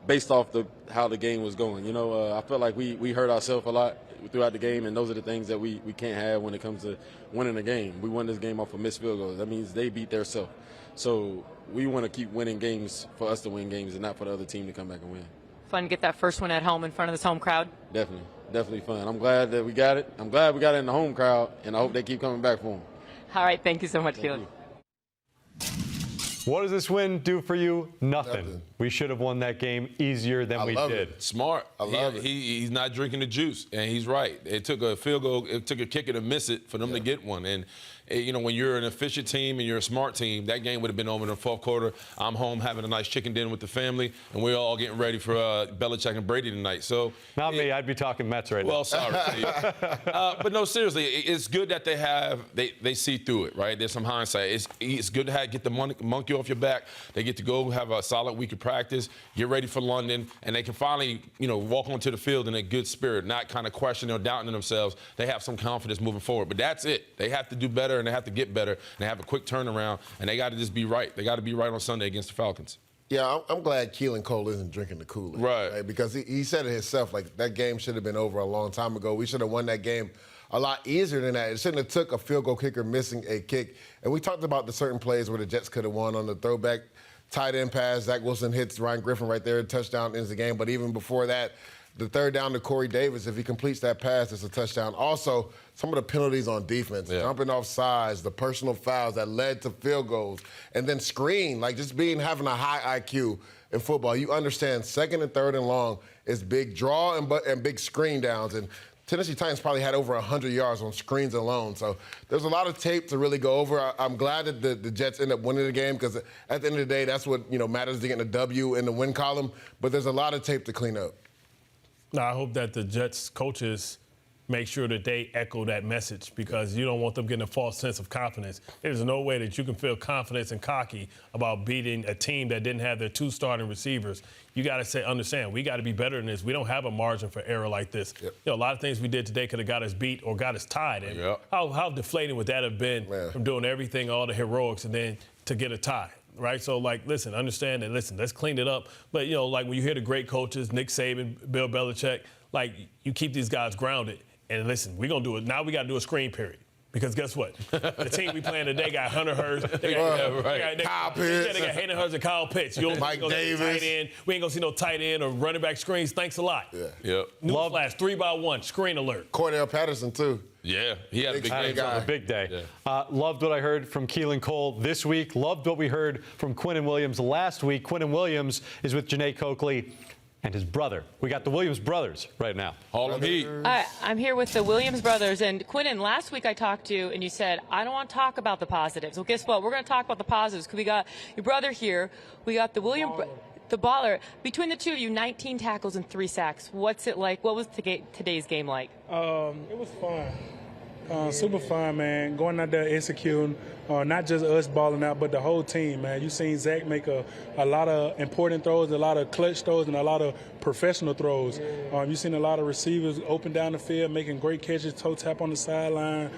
S5: based off how the game was going. I felt like we hurt ourselves a lot throughout the game, and those are the things that we can't have when it comes to winning a game. We won this game off of missed field goals. That means they beat themselves. So we want to keep winning games for us to win games and not for the other team to come back and win.
S4: Fun to get that first one at home in front of this home crowd?
S5: Definitely fun. I'm glad that we got it. I'm glad we got it in the home crowd, and I hope they keep coming back for them.
S4: All right, thank you so much, Keelan.
S2: What does this win do for you? Nothing. We should have won that game easier than we did.
S10: Smart.
S2: I love it.
S10: He's not drinking the juice, and he's right. It took a field goal. It took a kicker to miss it for them to get one. And when you're an efficient team and you're a smart team, that game would have been over in the fourth quarter. I'm home having a nice chicken dinner with the family, and we're all getting ready for Belichick and Brady tonight. So
S2: not me. I'd be talking Mets right now.
S10: Well, sorry. But no, seriously, it's good that they see through it, right? There's some hindsight. It's good to get the monkey off your back. They get to go have a solid week of practice, get ready for London, and they can finally, walk onto the field in a good spirit, not kind of questioning or doubting themselves. They have some confidence moving forward. But that's it. They have to do better, and they have to get better, and they have a quick turnaround, and they got to just be right. They got to be right on Sunday against the Falcons.
S15: Yeah, I'm glad Keelan Cole isn't drinking the Kool-Aid. Right? Because he said it himself, like, that game should have been over a long time ago. We should have won that game a lot easier than that. It shouldn't have took a field goal kicker missing a kick. And we talked about the certain plays where the Jets could have won on the throwback tight end pass. Zach Wilson hits Ryan Griffin right there, touchdown ends the game. But even before that, the third down to Corey Davis, if he completes that pass, it's a touchdown. Also, some of the penalties on defense, jumping off sides, the personal fouls that led to field goals, and then screen, like just having a high IQ in football. You understand second and third and long is big draw and big screen downs. And Tennessee Titans probably had over 100 yards on screens alone. So there's a lot of tape to really go over. I'm glad that the Jets end up winning the game because at the end of the day, that's what matters to getting a W in the win column. But there's a lot of tape to clean up.
S3: No, I hope that the Jets coaches make sure that they echo that message, because you don't want them getting a false sense of confidence. There's no way that you can feel confidence and cocky about beating a team that didn't have their 2 starting receivers. You got to understand, we got to be better than this. We don't have a margin for error like this. Yep. You know, a lot of things we did today could have got us beat or got us tied. And how deflating would that have been from doing everything, all the heroics, and then to get a tie? Right? So, like, listen, understand that, listen, let's clean it up. But, you know, like when you hear the great coaches, Nick Saban, Bill Belichick, like, you keep these guys grounded. And listen, we're going to do it. Now we got to do a screen period. Because guess what? The team we playing today got Hunter Hurst. They got Kyle Pitts. They got Hayden Hurst and Kyle Pitts. You don't
S15: Mike Davis.
S3: Tight end. We ain't going to see no tight end or running back screens. Thanks a lot. New flash, 3x1, screen alert.
S15: Cordell Patterson, too.
S10: Yeah, he had a big day.
S2: A big day. Loved what I heard from Keelan Cole this week. Loved what we heard from Quinnen Williams last week. Quinnen Williams is with Janae Coakley and his brother. We got the Williams brothers right now.
S10: Hall of Heat.
S4: I'm here with the Williams brothers. And Quinnen, last week I talked to you and you said, I don't want to talk about the positives. Well, guess what? We're going to talk about the positives, because we got your brother here. We got the the baller. Between the two of you, 19 tackles and 3 sacks. What's it like? What was today's game like?
S6: It was fun. Super fun, man. Going out there executing, not just us balling out, but the whole team, man. You seen Zach make a lot of important throws, a lot of clutch throws, and a lot of professional throws. You seen a lot of receivers open down the field, making great catches, toe tap on the sideline.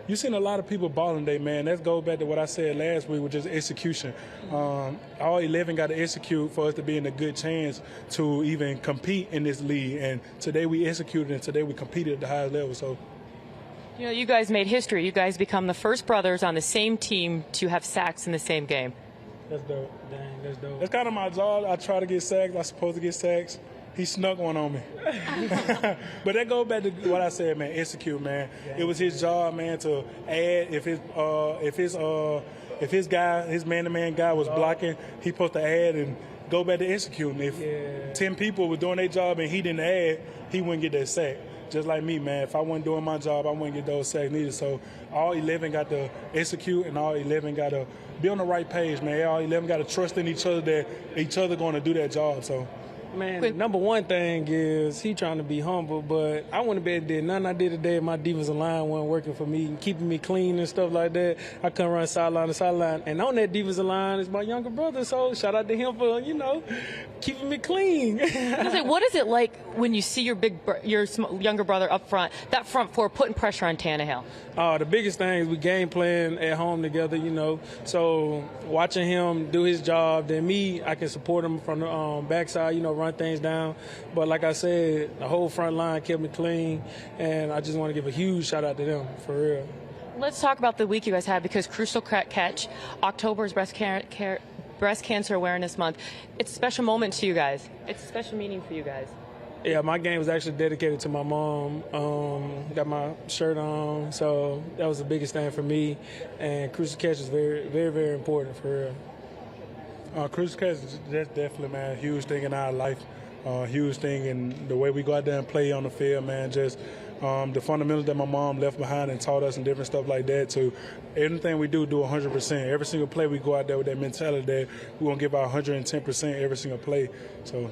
S6: You seen a lot of people balling today, man. That goes back to what I said last week, which is execution. All 11 got to execute for us to be in a good chance to even compete in this league. And today we executed, and today we competed at the highest level. So.
S4: You know, you guys made history. You guys become the first brothers on the same team to have sacks in the same game.
S6: That's dope. Dang, that's dope. That's kind of my job. I try to get sacks. I'm supposed to get sacks. He snuck one on me. But that goes back to what I said, man. Execute, man. It was his job, man, to add. If his guy, his man-to-man guy was blocking, he supposed to add and go back to executing. If 10 people were doing their job and he didn't add, he wouldn't get that sack. Just like me, man. If I wasn't doing my job, I wouldn't get those sacks neither. So all 11 got to execute, and all 11 got to be on the right page, man. All 11 got to trust in each other that each other going to do that job. So.
S8: Man, number one thing is he trying to be humble, but I wouldn't have been did nothing I did today. My defensive line wasn't working for me, keeping me clean and stuff like that. I couldn't run sideline to sideline. And on that defensive line is my younger brother, so shout out to him for, keeping me clean.
S4: What is it like when you see your younger brother up front, that front four putting pressure on Tannehill?
S8: The biggest thing is we game plan at home together, So watching him do his job, then me, I can support him from the backside, run things down. But like I said, the whole front line kept me clean, and I just want to give a huge shout out to them, for real.
S4: Let's talk about the week you guys had, because Crucial Catch, October is Breast Cancer Awareness Month. It's a special moment to you guys. It's a special meaning for you guys.
S8: Yeah, my game was actually dedicated to my mom. Got my shirt on, so that was the biggest thing for me. And Crucial Catch is very, very, very important, for real.
S6: Crucial Catch, that's definitely, man, a huge thing in our life. Huge thing in the way we go out there and play on the field, man. Just the fundamentals that my mom left behind and taught us and different stuff like that. To everything we do 100%. Every single play we go out there with that mentality that we're going to give our 110% every single play. So.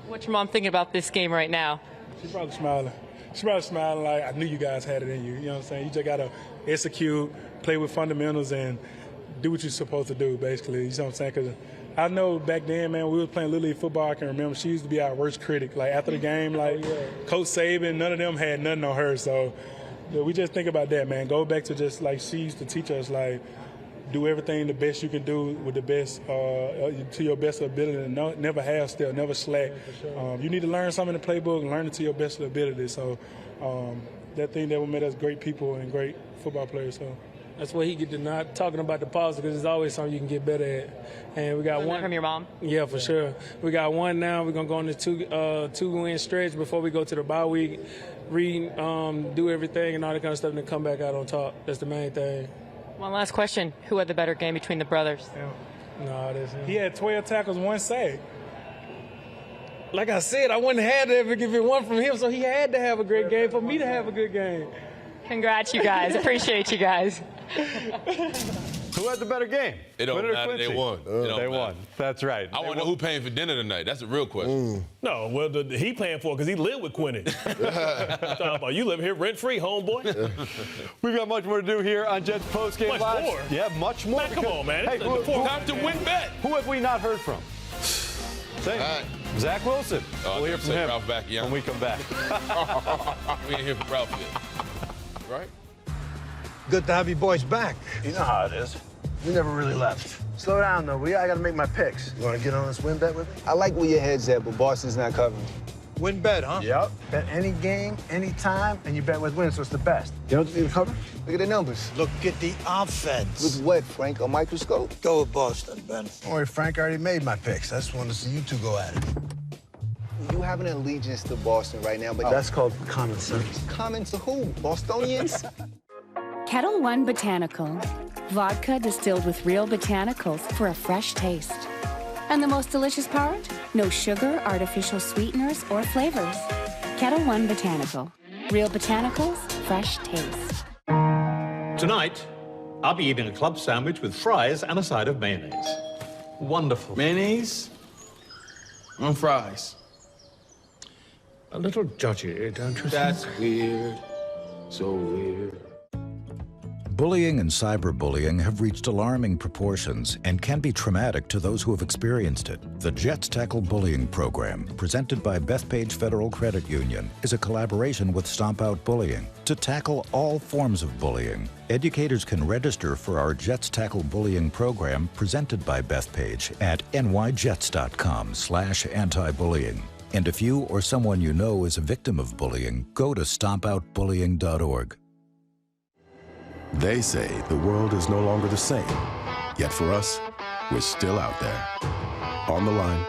S4: What's your mom thinking about this game right now?
S6: She's probably smiling. She's probably smiling like, I knew you guys had it in you. You know what I'm saying? You just got to execute, play with fundamentals, and do what you're supposed to do, basically. You know what I'm saying? Because I know back then, man, we was playing Little League football. I can remember she used to be our worst critic. Like, after the game, Coach Saban, none of them had nothing on her. So we just think about that, man. Go back to just like she used to teach us, like, do everything the best you can do with the best, to your best ability, and never half step, never slack. You need to learn something in the playbook and learn it to your best ability. So that thing that made us great people and great football players. So.
S8: That's where he get to not talking about the positive, because there's always something you can get better at. And we got one
S4: from your mom.
S8: Yeah, for sure. We got one now. We're gonna go on this two-win stretch before we go to the bye week. Do everything and all that kind of stuff, and then come back out on top. That's the main thing.
S4: One last question: who had the better game between the brothers?
S8: No, that's him.
S6: He had 12 tackles, 1 sack.
S8: Like I said, I wouldn't have had to if it weren't from him. So he had to have a great game for me to have a good game.
S4: Congrats, you guys. Appreciate you guys.
S2: Who had the better game?
S10: It don't
S2: Quincy or
S10: matter. They
S2: Quincy?
S10: won.
S2: They won. That's right.
S10: I want to know who paying for dinner tonight. That's a real question.
S3: No, well, he paying for it because he lived with Quinnen. Talking about you live here rent-free, homeboy.
S2: We've got much more to do here on Jets Postgame
S3: Much
S2: Live.
S3: more?
S2: Yeah, much more.
S3: Man, come on, man.
S2: Hey,
S10: Time to win bet.
S2: Who have we not heard from? Zach Wilson. We'll hear from him
S10: Ralph back,
S2: when we come back.
S10: We ain't hear from Ralph yet. Right?
S12: Good to have you boys back.
S9: You know how it is.
S12: We never really left. Slow down, though. I gotta make my picks. You wanna get on this win bet with me?
S13: I like where your head's at, but Boston's not covering.
S12: Win bet, huh? Yep. Bet any game, any time, and you bet with win, so it's the best. You don't need to cover?
S13: Look at the numbers.
S12: Look at the offense.
S13: With what, Frank? A microscope?
S12: Go with Boston, Ben. Don't worry, Frank. I already made my picks. I just wanted to see you two go at it.
S13: You have an allegiance to Boston right now, but
S12: That's called common sense.
S13: common to who? Bostonians?
S7: Kettle One Botanical. Vodka distilled with real botanicals for a fresh taste. And the most delicious part? No sugar, artificial sweeteners, or flavors. Kettle One Botanical. Real botanicals, fresh taste.
S19: Tonight, I'll be eating a club sandwich with fries and a side of mayonnaise. Wonderful.
S22: Mayonnaise on fries.
S19: A little judgy, don't you think?
S22: That's weird. So weird.
S23: Bullying and cyberbullying have reached alarming proportions and can be traumatic to those who have experienced it. The Jets Tackle Bullying Program, presented by Bethpage Federal Credit Union, is a collaboration with Stomp Out Bullying to tackle all forms of bullying. Educators can register for our Jets Tackle Bullying Program presented by Bethpage at nyjets.com/anti-bullying. And if you or someone you know is a victim of bullying, go to stompoutbullying.org.
S11: They say the world is no longer the same. Yet for us, we're still out there. On the line,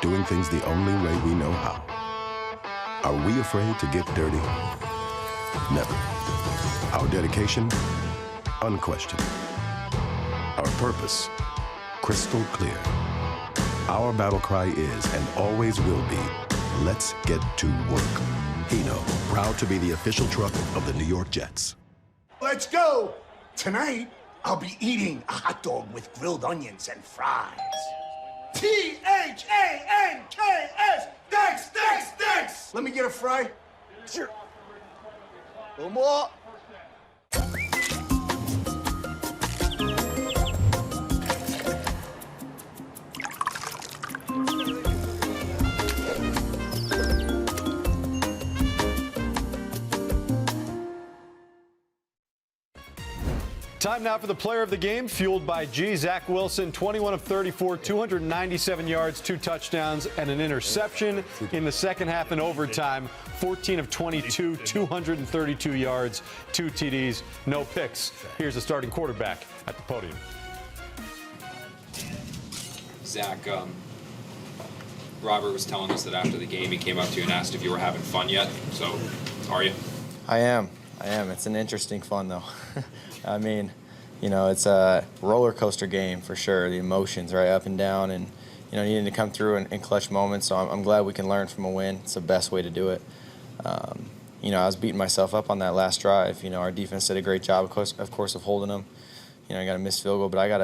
S11: doing things the only way we know how. Are we afraid to get dirty? Never. Our dedication? Unquestioned. Our purpose? Crystal clear. Our battle cry is, and always will be, let's get to work. Hino, proud to be the official truck of the New York Jets.
S9: Let's go! Tonight, I'll be eating a hot dog with grilled onions and fries. T-H-A-N-K-S! Thanks! Let me get a fry.
S13: Sure. A little more.
S2: Time now for the player of the game, fueled by G. Zach Wilson, 21 of 34, 297 yards, 2 touchdowns, and an interception in the second half and overtime. 14 of 22, 232 yards, 2 TDs, no picks. Here's the starting quarterback at the podium.
S16: Zach, Robert was telling us that after the game he came up to you and asked if you were having fun yet. So, are you?
S24: I am. It's an interesting fun, though. I mean, you know, it's a roller coaster game for sure. The emotions, right, up and down, and you know, needing to come through in clutch moments. So I'm glad we can learn from a win. It's the best way to do it. You know, I was beating myself up on that last drive. You know, our defense did a great job, of course, of holding them. You know, I got a missed field goal, but I got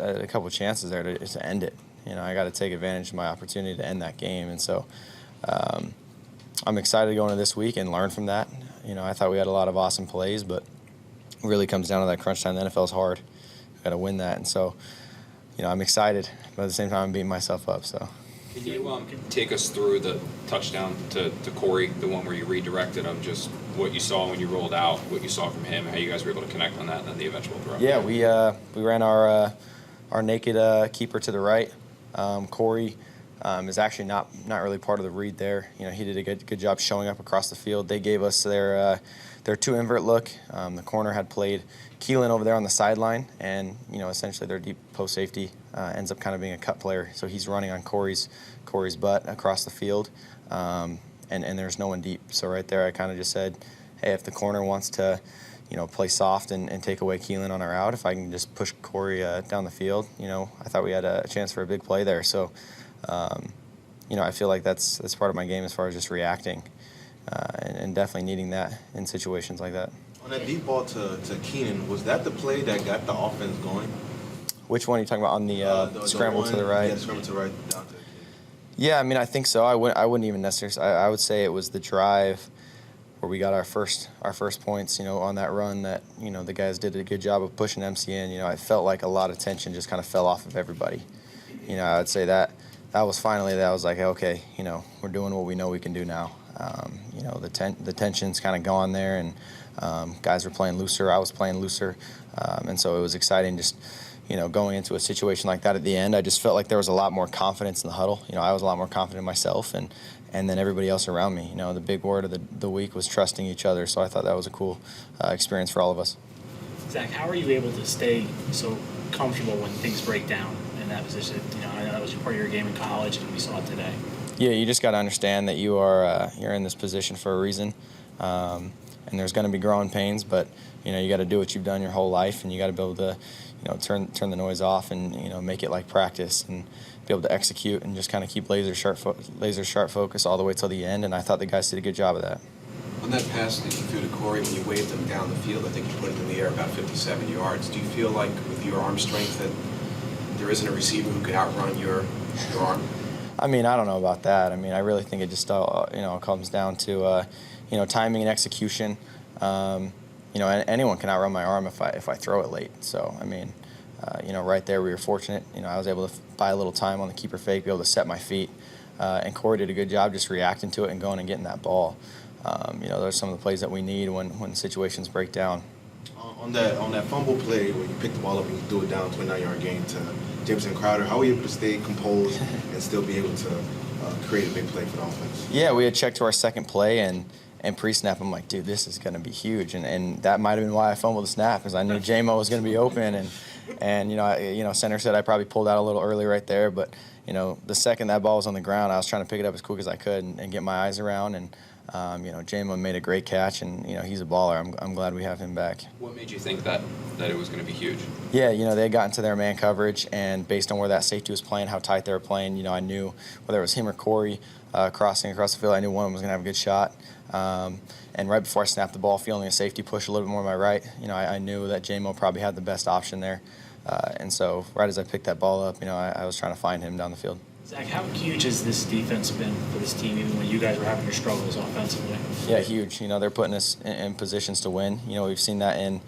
S24: a couple of chances there to end it. You know, I got to take advantage of my opportunity to end that game, and so I'm excited to go into this week and learn from that. You know, I thought we had a lot of awesome plays, but it really comes down to that crunch time. The NFL's hard. We've got to win that, and so, you know, I'm excited, but at the same time, I'm beating myself up. So.
S16: Can you take us through the touchdown to Corey, the one where you redirected him, just what you saw when you rolled out, what you saw from him, how you guys were able to connect on that, and then the eventual throw?
S24: Yeah, we ran our naked keeper to the right. Corey is actually not really part of the read there. You know, he did a good job showing up across the field. They gave us their 2 invert look. The corner had played Keelan over there on the sideline, and you know, essentially their deep post safety ends up kind of being a cut player. So he's running on Corey's butt across the field, and there's no one deep. So right there, I kind of just said, hey, if the corner wants to, you know, play soft and take away Keelan on our out, if I can just push Corey down the field, you know, I thought we had a chance for a big play there. So, you know, I feel like that's part of my game as far as just reacting. And definitely needing that in situations like that.
S1: On that deep ball to Keelan, was that the play that got the offense going?
S24: Which one are you talking about? On the scramble to the right?
S1: Yeah, the scramble to the right. Down to
S24: Yeah, I mean, I think so. I wouldn't even necessarily. I would say it was the drive where we got our first points, on that run that, the guys did a good job of pushing MC in. I felt like a lot of tension just kind of fell off of everybody. I would say that was finally that I was like, okay, we're doing what we know we can do now. The tension's kind of gone there, and guys were playing looser. I was playing looser, and so it was exciting just, going into a situation like that at the end. I just felt like there was a lot more confidence in the huddle. I was a lot more confident in myself and then everybody else around me. The big word of the week was trusting each other, so I thought that was a cool experience for all of us.
S18: Zach, how are you able to stay so comfortable when things break down in that position? I know that was part of your game in college, and we saw it today.
S24: Yeah, you just got to understand that you're in this position for a reason, and there's going to be growing pains, but you got to do what you've done your whole life, and you got to be able to turn the noise off and make it like practice and be able to execute and just kind of keep laser sharp focus all the way till the end. And I thought the guys did a good job of that.
S1: On that pass that you threw to Corey, when you waved him down the field, I think you put it in the air about 57 yards. Do you feel like with your arm strength that there isn't a receiver who could outrun your arm?
S24: I mean, I don't know about that. I mean, I really think it just comes down to timing and execution. Anyone can outrun my arm if I throw it late. So I mean, right there we were fortunate. I was able to buy a little time on the keeper fake, be able to set my feet, and Corey did a good job just reacting to it and going and getting that ball. Those are some of the plays that we need when situations break down.
S1: On that fumble play where you pick the ball up and you threw it down 29-yard gain to Jameson Crowder, how were you able to stay composed and still be able to create a big play for the offense?
S24: Yeah, we had checked to our second play and pre-snap, I'm like, dude, this is going to be huge. And that might have been why I fumbled the snap, because I knew J-Mo was going to be open. And center said I probably pulled out a little early right there. But, the second that ball was on the ground, I was trying to pick it up as quick as I could and get my eyes around. And, J-Mo made a great catch, and, he's a baller. I'm glad we have him back.
S16: What made you think that it was going to be huge?
S24: Yeah, they had gotten to their man coverage, and based on where that safety was playing, how tight they were playing, I knew whether it was him or Corey crossing across the field, I knew one of them was going to have a good shot. And right before I snapped the ball, feeling a safety push a little bit more to my right, I knew that J-Mo probably had the best option there. And so right as I picked that ball up, I was trying to find him down the field.
S18: Zach, how huge has this defense been for this team, even when you guys were having your struggles offensively?
S24: Yeah, huge. They're putting us in positions to win. We've seen that in,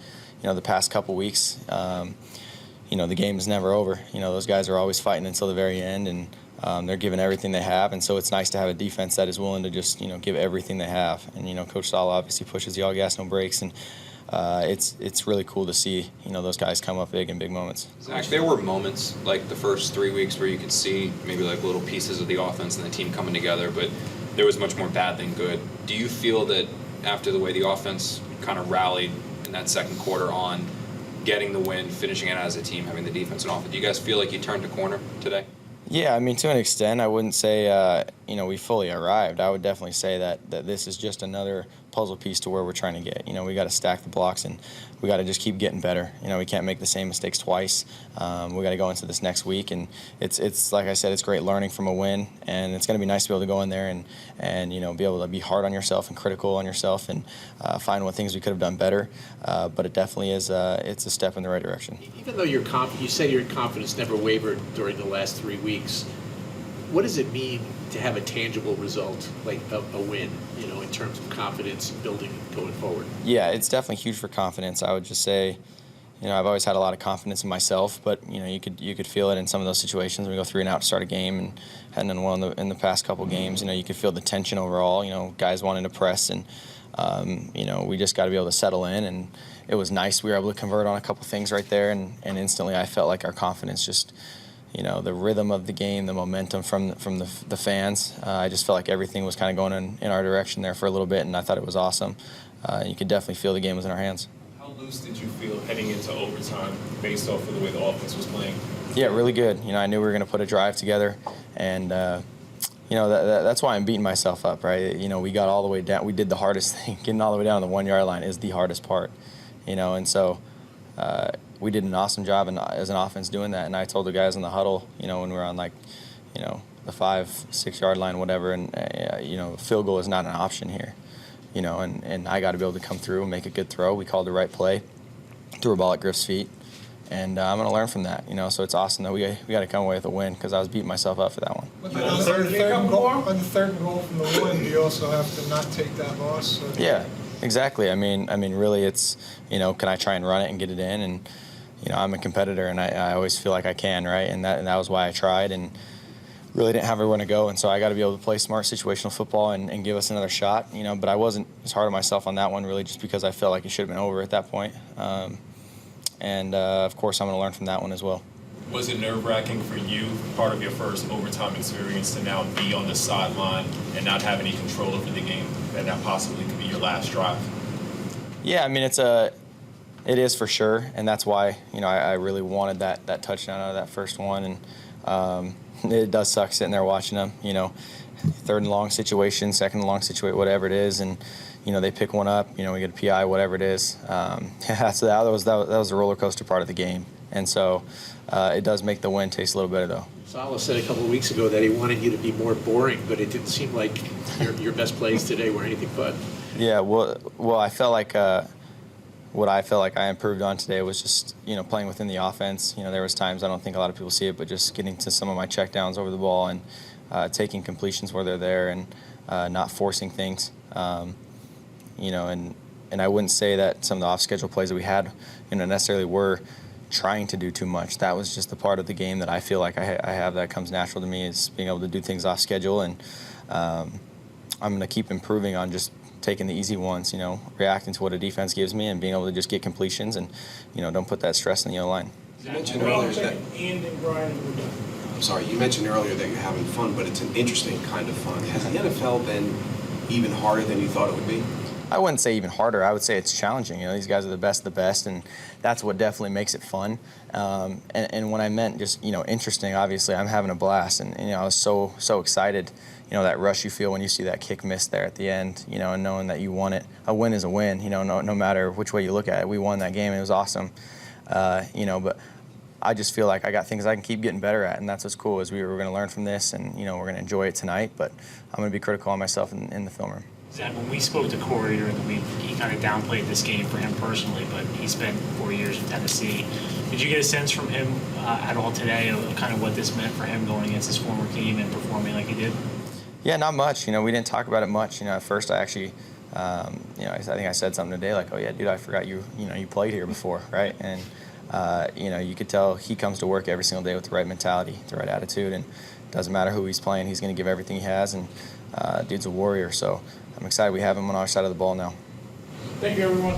S24: the past couple weeks. The game is never over. Those guys are always fighting until the very end, and they're giving everything they have, and so it's nice to have a defense that is willing to just give everything they have. And Coach Saleh obviously pushes the all gas no breaks, and it's really cool to see those guys come up big in big moments.
S16: Zach, there were moments like the first 3 weeks where you could see maybe like little pieces of the offense and the team coming together, but there was much more bad than good. Do you feel that after the way the offense kind of rallied in that second quarter on getting the win, finishing it as a team, having the defense and offense, do you guys feel like you turned a corner today?
S24: Yeah, I mean, to an extent, I wouldn't say, we fully arrived. I would definitely say that this is just another puzzle piece to where we're trying to get. We got to stack the blocks, and we got to just keep getting better. We can't make the same mistakes twice. We got to go into this next week, and it's like I said, it's great learning from a win, and it's going to be nice to be able to go in there and be able to be hard on yourself and critical on yourself and find what things we could have done better. But it definitely is it's a step in the right direction.
S20: Even though you said your confidence never wavered during the last 3 weeks, what does it mean to have a tangible result, like a win, in terms of confidence and building going forward?
S24: Yeah, it's definitely huge for confidence. I would just say, I've always had a lot of confidence in myself, but you could feel it in some of those situations when we go 3 and out to start a game, and hadn't done well in the past couple games. You could feel the tension overall. Guys wanting to press, and we just got to be able to settle in. And it was nice we were able to convert on a couple things right there, and instantly I felt like our confidence just. The rhythm of the game, the momentum from the fans. I just felt like everything was kind of going in our direction there for a little bit, and I thought it was awesome. You could definitely feel the game was in our hands.
S21: How loose did you feel heading into overtime based off of the way the offense was playing?
S24: Yeah, really good. I knew we were going to put a drive together, and that's why I'm beating myself up, right? We got all the way down. We did the hardest thing. Getting all the way down to the 1 yard line is the hardest part, and so. We did an awesome job as an offense doing that, and I told the guys in the huddle, when we were on the 5-6 yard line, whatever, and field goal is not an option here. you know, and I got to be able to come through and make a good throw. We called the right play, threw a ball at Griff's feet, and I'm going to learn from that, you know. So it's awesome that we got to come away with a win because I was beating myself up for that one.
S5: On the third and goal from the win, do you also have to not take that loss? Or?
S24: Yeah, exactly. I mean, really, it's, you know, can I try and run it and get it in? And you know, I'm a competitor, and I always feel like I can, right? And that was why I tried, and really didn't have everyone to go. And so I got to be able to play smart situational football and give us another shot, you know. But I wasn't as hard on myself on that one, really, just because I felt like it should have been over at that point. Of course, I'm going to learn from that one as well.
S21: Was it nerve-wracking for you, part of your first overtime experience, to now be on the sideline and not have any control over the game, and that possibly could be your last drive?
S24: Yeah, I mean, it is for sure, and that's why, you know, I really wanted that touchdown out of that first one, and it does suck sitting there watching them, you know, third and long situation, second and long situation, whatever it is, and you know, they pick one up, you know, we get a PI, whatever it is. So that was the roller coaster part of the game, and so it does make the win taste a little better though.
S20: Saleh said a couple of weeks ago that he wanted you to be more boring, but it didn't seem like your best plays today were anything but.
S24: Yeah, well, I felt like what I felt like I improved on today was just, you know, playing within the offense. You know, there was times, I don't think a lot of people see it, but just getting to some of my checkdowns over the ball and taking completions where they're there and not forcing things. You know, and I wouldn't say that some of the off-schedule plays that we had, you know, necessarily were trying to do too much. That was just the part of the game that I feel like I have that comes natural to me, is being able to do things off schedule, and I'm going to keep improving on just taking the easy ones, you know, reacting to what a defense gives me and being able to just get completions and, you know, don't put that stress in the O-line.
S1: You mentioned earlier that, I'm sorry, you mentioned earlier that you're having fun, but it's an interesting kind of fun. Has the NFL been even harder than you thought it would be?
S24: I wouldn't say even harder. I would say it's challenging. You know, these guys are the best of the best, and that's what definitely makes it fun. And when I meant just, you know, interesting, obviously I'm having a blast, and you know, I was so excited. You know, that rush you feel when you see that kick miss there at the end, you know, and knowing that you won it. A win is a win, you know, no matter which way you look at it. We won that game, and it was awesome. You know, but I just feel like I got things I can keep getting better at, and that's what's cool, is we're going to learn from this, and, you know, we're going to enjoy it tonight, but I'm going to be critical on myself in the film room.
S18: Zach, when we spoke to Corey during the week, he kind of downplayed this game for him personally, but he spent 4 years in Tennessee. Did you get a sense from him at all today of kind of what this meant for him going against his former team and performing like he did?
S24: Yeah, not much. You know, we didn't talk about it much. You know, at first I actually, you know, I think I said something today like, oh yeah, dude, I forgot you know, you played here before, right? And, you know, you could tell he comes to work every single day with the right mentality, the right attitude, and it doesn't matter who he's playing, he's going to give everything he has, and dude's a warrior, so I'm excited we have him on our side of the ball now.
S18: Thank you, everyone.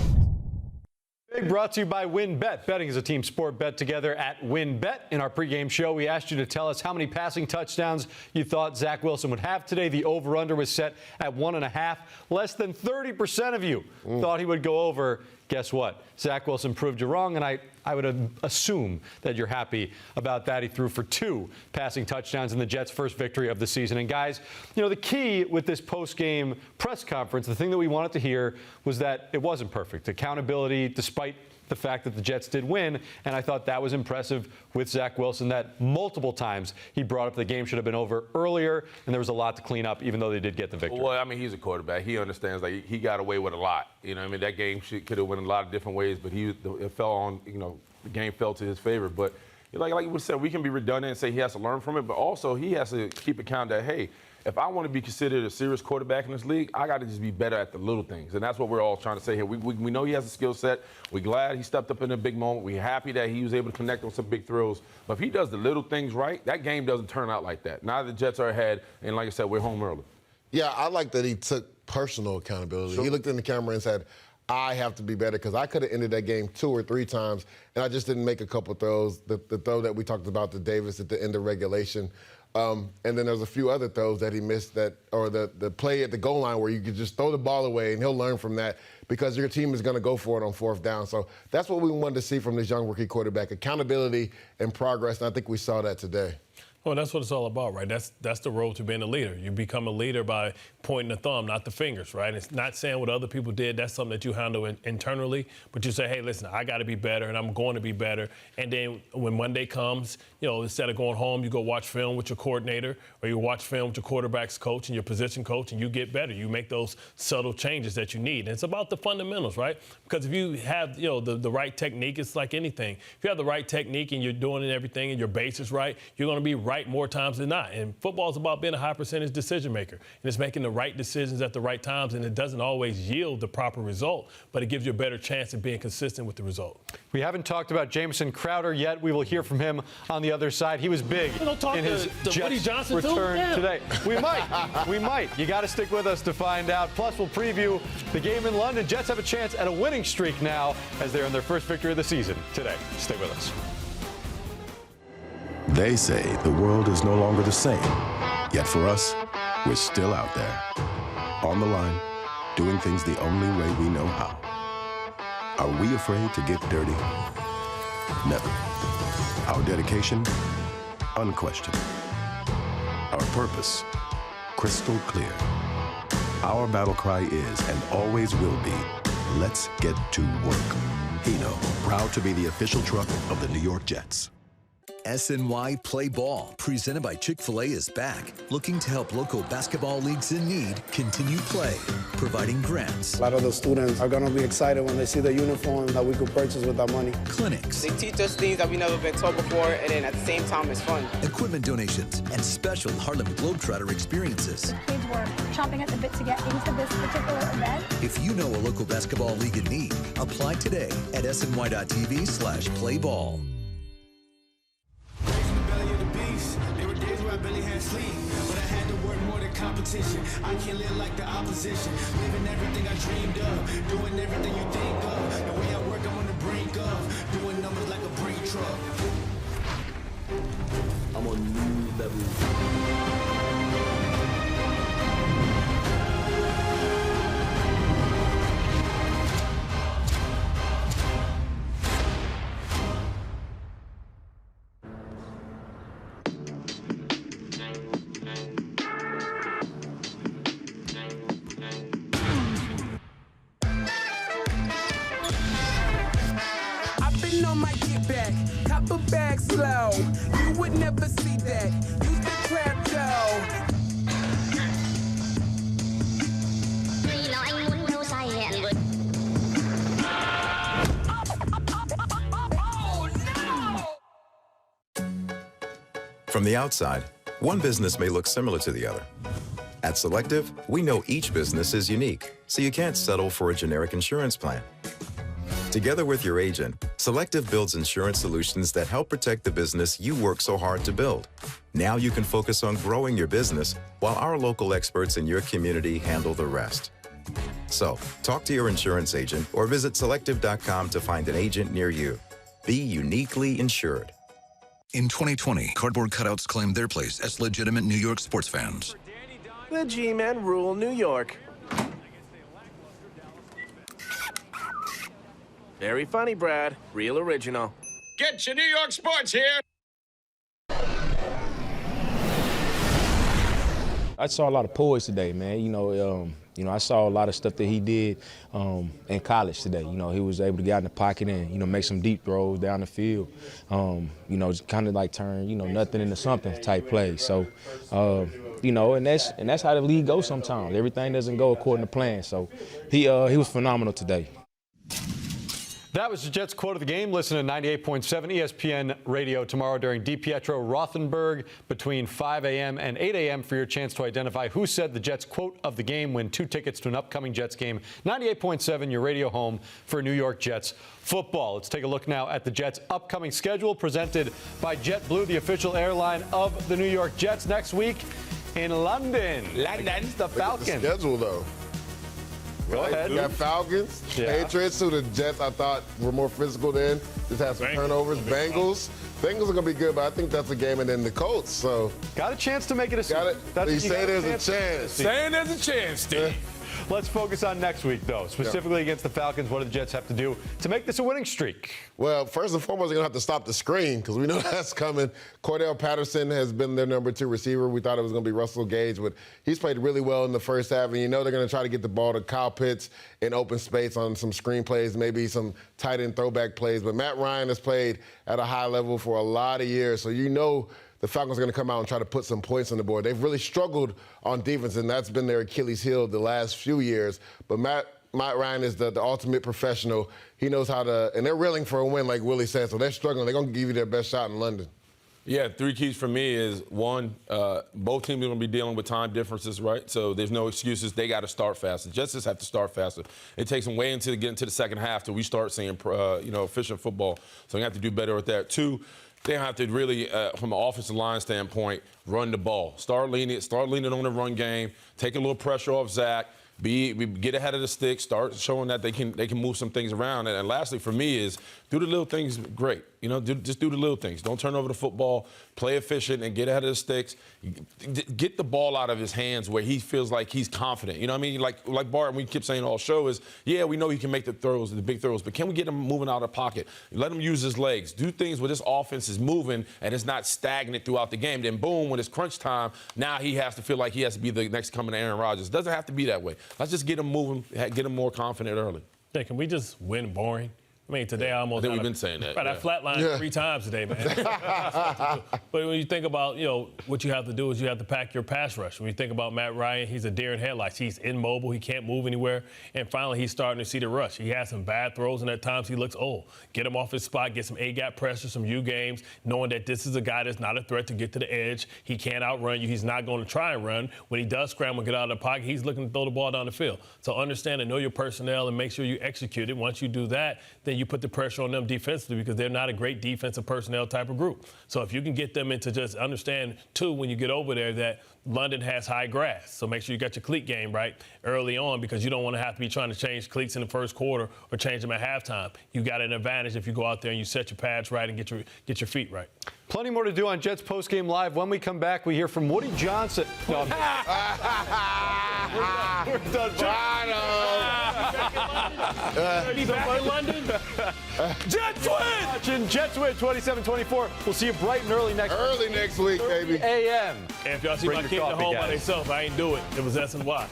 S2: Big brought to you by WynnBET. Betting is a team sport. Bet together at WynnBET. In our pregame show, we asked you to tell us how many passing touchdowns you thought Zach Wilson would have today. The over-under was set at 1.5. Less than 30% of you thought he would go over. Guess what? Zach Wilson proved you wrong, and I would assume that you're happy about that. He threw for 2 passing touchdowns in the Jets' first victory of the season. And guys, you know, the key with this post-game press conference, the thing that we wanted to hear was that it wasn't perfect. Accountability, despite the fact that the Jets did win, and I thought that was impressive with Zach Wilson, that multiple times he brought up the game should have been over earlier, and there was a lot to clean up, even though they did get the victory.
S10: Well, I mean, he's a quarterback. He understands, like, he got away with a lot. You know, I mean, that game could have went a lot of different ways, but it fell on, you know, the game fell to his favor. But like we said, we can be redundant and say he has to learn from it, but also he has to keep account that, hey, if I want to be considered a serious quarterback in this league, I got to just be better at the little things. And that's what we're all trying to say here. We know he has a skill set. We're glad he stepped up in a big moment. We're happy that he was able to connect on some big throws. But if he does the little things right, that game doesn't turn out like that. Now the Jets are ahead, and like I said, we're home early.
S14: Yeah, I like that he took personal accountability.
S10: Sure.
S14: He looked in the camera and said, I have to be better, because I could have ended that game 2 or 3 times, and I just didn't make a couple throws. The throw that we talked about to Davis at the end of regulation. And then there's a few other throws that he missed, or the play at the goal line where you could just throw the ball away, and he'll learn from that, because your team is going to go for it on 4th down. So that's what we wanted to see from this young rookie quarterback, accountability and progress, and I think we saw that today.
S3: Well, that's what it's all about, right? That's the road to being a leader. You become a leader by pointing the thumb, not the fingers, right? It's not saying what other people did. That's something that you handle internally. But you say, hey, listen, I got to be better, and I'm going to be better. And then when Monday comes, instead of going home, you go watch film with your coordinator, or you watch film with your quarterback's coach and your position coach, and you get better. You make those subtle changes that you need. And it's about the fundamentals, right? Because if you have, the right technique, it's like anything. If you have the right technique and you're doing everything and your base is right, you're going to be right more times than not. And football is about being a high percentage decision maker. And it's making the right decisions at the right times, and it doesn't always yield the proper result, but it gives you a better chance of being consistent with the result.
S2: We haven't talked about Jamison Crowder yet. We will hear from him on the other side. He was big in his Jets return today. We might. You got to stick with us to find out. Plus, we'll preview the game in London. Jets have a chance at a winning streak now as they're in their first victory of the season today. Stay with us.
S11: They say the world is no longer the same. Yet for us, we're still out there. On the line, doing things the only way we know how. Are we afraid to get dirty? Never. Our dedication? Unquestioned. Our purpose? Crystal clear. Our battle cry is and always will be, let's get to work. Hino, proud to be the official truck of the New York Jets.
S6: SNY Play Ball, presented by Chick-fil-A, is back, looking to help local basketball leagues in need continue play, providing grants.
S8: A lot of the students are going to be excited when they see the uniform that we could purchase with our money.
S6: Clinics.
S15: They teach us things that we've never been taught before, and then at the same time, it's fun.
S6: Equipment donations and special Harlem Globetrotter experiences.
S17: The kids were chomping at the bit to get into this particular event.
S6: If you know a local basketball league in need, apply today at sny.tv/playball.
S25: I barely had sleep, but I had to work more than competition. I can't live like the opposition, living everything I dreamed of, doing everything you think of. The way I work, I'm on the brink of doing numbers like a brake truck.
S22: I'm on new level.
S25: Back slow, you would never see that. Use the trap dough.
S26: From the outside, one business may look similar to the other. At Selective, we know each business is unique, so you can't settle for a generic insurance plan. Together with your agent, Selective builds insurance solutions that help protect the business you work so hard to build. Now you can focus on growing your business while our local experts in your community handle the rest. So, talk to your insurance agent or visit selective.com to find an agent near you. Be uniquely insured.
S6: In 2020, cardboard cutouts claimed their place as legitimate New York sports fans.
S25: The G-Men rule New York. Very funny, Brad. Real original.
S9: Get your New York sports here.
S27: I saw a lot of poise today, man. I saw a lot of stuff that he did in college today. He was able to get out in the pocket and, make some deep throws down the field. Just kind of like turn, nothing into something type play. So, and that's how the league goes sometimes. Everything doesn't go according to plan. So he was phenomenal today.
S2: That was the Jets quote of the game. Listen to 98.7 ESPN Radio tomorrow during DiPietro Rothenberg between 5 a.m. and 8 a.m. for your chance to identify who said the Jets quote of the game. Win 2 tickets to an upcoming Jets game. 98.7, your radio home for New York Jets football. Let's take a look now at the Jets' upcoming schedule presented by JetBlue, the official airline of the New York Jets. Next week in London. Against the Falcons.
S14: The schedule, though.
S2: Go ahead.
S14: You got Falcons, Patriots, who the Jets I thought were more physical than. Just had some turnovers. Bengals are going to be good, but I think that's a game. And then the Colts. So
S2: got a chance to make it a season.
S14: You say there's a chance.
S3: Saying there's a chance, Steve.
S2: Let's focus on next week, though. Specifically against the Falcons, what do the Jets have to do to make this a winning streak?
S14: Well, first and foremost, they're going to have to stop the screen because we know that's coming. Cordell Patterson has been their number 2 receiver. We thought it was going to be Russell Gage, but he's played really well in the first half. And you know they're going to try to get the ball to Kyle Pitts in open space on some screen plays, maybe some tight end throwback plays. But Matt Ryan has played at a high level for a lot of years, so you know the Falcons are going to come out and try to put some points on the board. They've really struggled on defense, and that's been their Achilles heel the last few years. But Matt Ryan is the ultimate professional. He knows how to, and they're reeling for a win, like Willie said, so they're struggling. They're going to give you their best shot in London.
S10: Yeah, 3 keys for me is, one, both teams are going to be dealing with time differences, right? So there's no excuses. They got to start faster. Jets just have to start faster. It takes them way into get into the second half till we start seeing, efficient football. So they have to do better with that. 2, they have to really, from an offensive line standpoint, run the ball. Start leaning on the run game. Take a little pressure off Zach. Get ahead of the stick. Start showing that they can move some things around. And lastly, for me, is do the little things great. Just do the little things. Don't turn over the football. Play efficient and get ahead of the sticks. Get the ball out of his hands where he feels like he's confident. You know what I mean? Like Bart, we keep saying all show is, yeah, we know he can make the throws, the big throws, but can we get him moving out of the pocket? Let him use his legs. Do things where this offense is moving and it's not stagnant throughout the game. Then boom, when it's crunch time, now he has to feel like he has to be the next coming Aaron Rodgers. It doesn't have to be that way. Let's just get him moving, get him more confident early.
S3: Yeah, can we just win boring? I mean, today I almost.
S10: I think we've been saying that.
S3: Right, I flatlined 3 times today, man. But when you think about, what you have to do is you have to pack your pass rush. When you think about Matt Ryan, he's a deer in headlights. He's immobile. He can't move anywhere. And finally, he's starting to see the rush. He has some bad throws, and at times he looks old. Get him off his spot, get some A-gap pressure, some U-games, knowing that this is a guy that's not a threat to get to the edge. He can't outrun you. He's not going to try and run. When he does scramble and get out of the pocket, he's looking to throw the ball down the field. So understand and know your personnel and make sure you execute it. Once you do that, then you put the pressure on them defensively because they're not a great defensive personnel type of group. So if you can get them into just understand, too, when you get over there that London has high grass. So make sure you got your cleat game right early on because you don't want to have to be trying to change cleats in the first quarter or change them at halftime. You got an advantage if you go out there and you set your pads right and get your feet right.
S2: Plenty more to do on Jets Postgame Live. When we come back, we hear from Woody Johnson. No, we're done.
S3: Be back in London.
S2: Jets win! Watching Jets win 27-24. We'll see you bright and early next
S14: week, baby.
S2: a.m.
S3: And if y'all see my kid at home by themselves, I ain't do it. It was SNY.